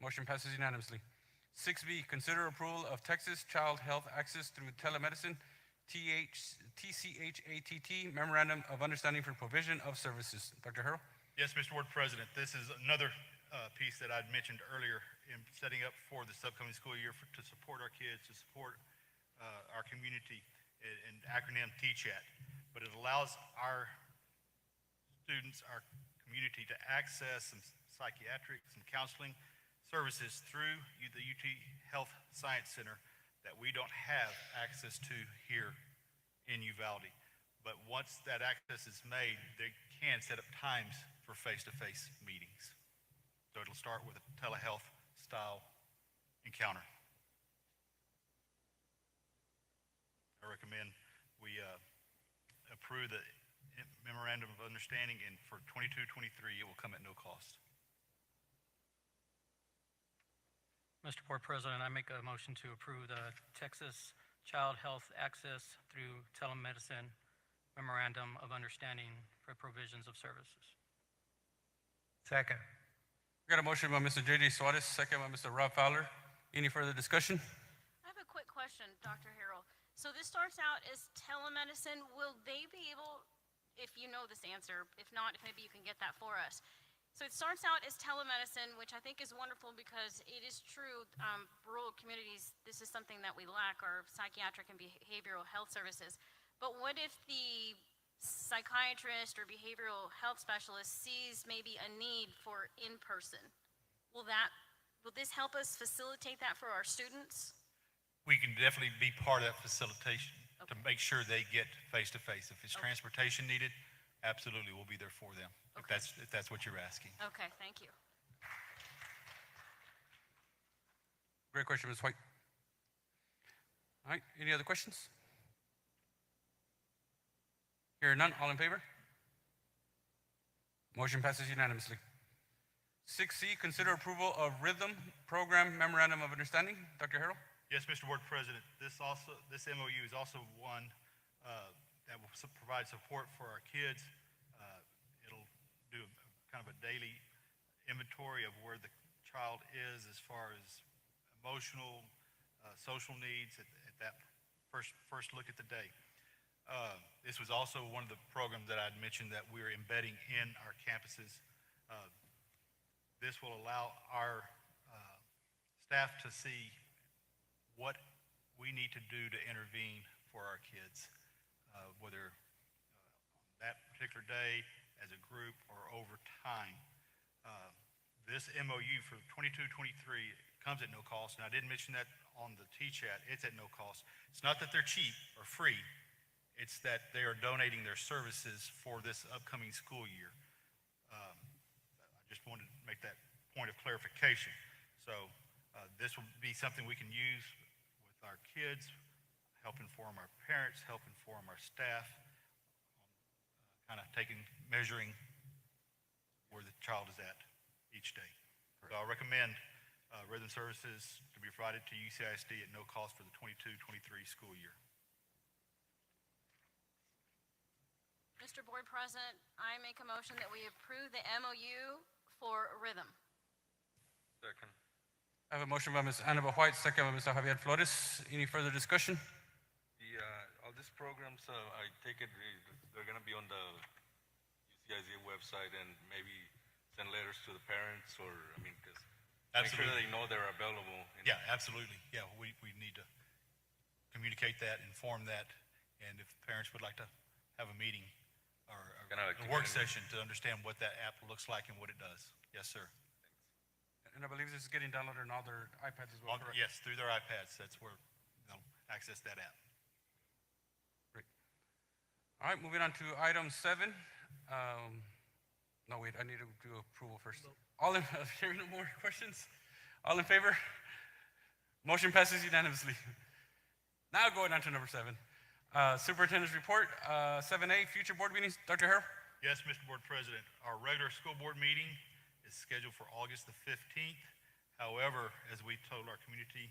Motion passes unanimously. 6B, consider approval of Texas Child Health Access through Telemedicine, TCHATT Memorandum of Understanding for Provision of Services. Dr. Harrell? Yes, Mr. Board President, this is another piece that I'd mentioned earlier in setting up for this upcoming school year to support our kids, to support our community, and acronym TCHAT. But it allows our students, our community, to access some psychiatric and counseling services through the UT Health Science Center that we don't have access to here in Uvalde. But once that access is made, they can set up times for face-to-face meetings. So it'll start with a telehealth style encounter. I recommend we approve the memorandum of understanding, and for 22-23, it will come at no cost. Mr. Board President, I make a motion to approve the Texas Child Health Access through Telemedicine Memorandum of Understanding for Provisions of Services. Second. Got a motion by Mr. J.J. Suarez, second by Mr. Rob Fowler. Any further discussion? I have a quick question, Dr. Harrell. So this starts out as telemedicine. Will they be able, if you know this answer, if not, if maybe you can get that for us. So it starts out as telemedicine, which I think is wonderful because it is true, rural communities, this is something that we lack, our psychiatric and behavioral health services. But what if the psychiatrist or behavioral health specialist sees maybe a need for in-person? Will this help us facilitate that for our students? We can definitely be part of that facilitation to make sure they get face-to-face. If it's transportation needed, absolutely, we'll be there for them, if that's what you're asking. Okay, thank you. Great question, Ms. White. All right, any other questions? Hearing none, all in favor? Motion passes unanimously. 6C, consider approval of Rhythm Program Memorandum of Understanding. Dr. Harrell? Yes, Mr. Board President, this MOU is also one that will provide support for our kids. It'll do kind of a daily inventory of where the child is as far as emotional, social needs at that first look at the day. This was also one of the programs that I'd mentioned that we're embedding in our campuses. This will allow our staff to see what we need to do to intervene for our kids, whether on that particular day, as a group, or over time. This MOU for 22-23 comes at no cost, and I didn't mention that on the TCHAT. It's at no cost. It's not that they're cheap or free. It's that they are donating their services for this upcoming school year. I just wanted to make that point of clarification. So This will be something we can use with our kids, help inform our parents, help inform our staff, kind of measuring where the child is at each day. So I recommend rhythm services to be provided to UCISD at no cost for the 22-23 school year. Mr. Board President, I make a motion that we approve the MOU for rhythm. Second. I have a motion by Ms. Annabelle White, second by Mr. Javier Flores. Any further discussion? All these programs, I take it they're going to be on the UCISD website and maybe send letters to the parents, or because make sure Absolutely. they know they're available. Yeah, absolutely. Yeah, we need to communicate that, inform that, and if parents would like to have a meeting or Kinda like a work community. session to understand what that app looks like and what it does. Yes, sir. And I believe this is getting downloaded on all their iPads as well, correct? Yes, through their iPads. That's where they'll access that app. Great. All right, moving on to item 7. No, wait, I need to do approval first. All in, hearing no more questions? All in favor? Motion passes unanimously. Now going on to number 7. Superintendent's report, 7A, future board meetings. Dr. Harrell? Yes, Mr. Board President, our regular school board meeting is scheduled for August the 15th. However, as we told our community,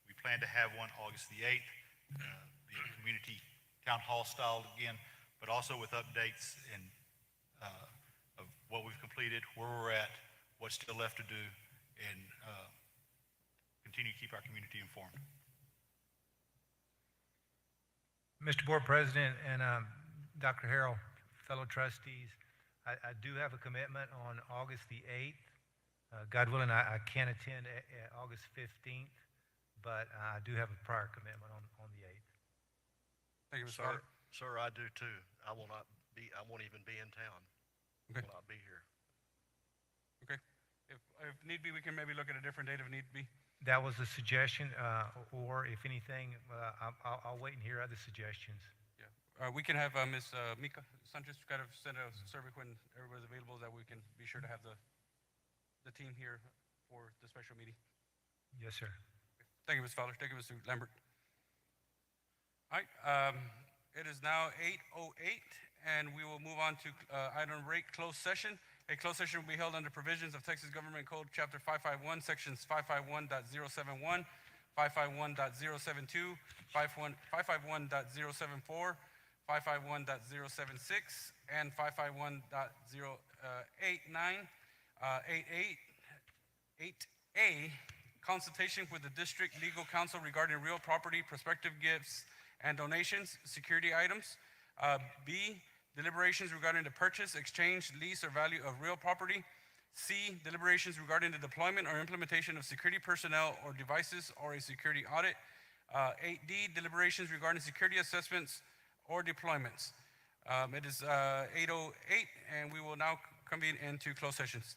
we plan to have one August the 8th, the community town hall style again, but also with updates and of what we've completed, where we're at, what's still left to do, and continue to keep our community informed. Mr. Board President and Dr. Harrell, fellow trustees, I do have a commitment on August the 8th. God willing, I can attend August 15th, but I do have a prior commitment on the 8th. Thank you, Mr. Carter. Sir, I do too. I won't even be in town. Okay. Will not be here. Okay. If need be, we can maybe look at a different date if need be. That was a suggestion, or if anything, I'll wait and hear other suggestions. We can have Ms. Mika Sanchez kind of send a survey when everybody's available, that we can be sure to have the team here for the special meeting. Yes, sir. Thank you, Ms. Fowler. Thank you, Mr. Lambert. All right, it is now 8:08, and we will move on to item rate closed session. A closed session will be held under provisions of Texas Government Code Chapter 551, Sections 551.071, 551.072, 551.074, 551.076, and 551.089. 8A, consultation with the district legal counsel regarding real property, prospective gifts, and donations, security items. B, deliberations regarding the purchase, exchange, lease, or value of real property. C, deliberations regarding the deployment or implementation of security personnel or devices or a security audit. 8D, deliberations regarding security assessments or deployments. It is 8:08, and we will now convene into closed sessions.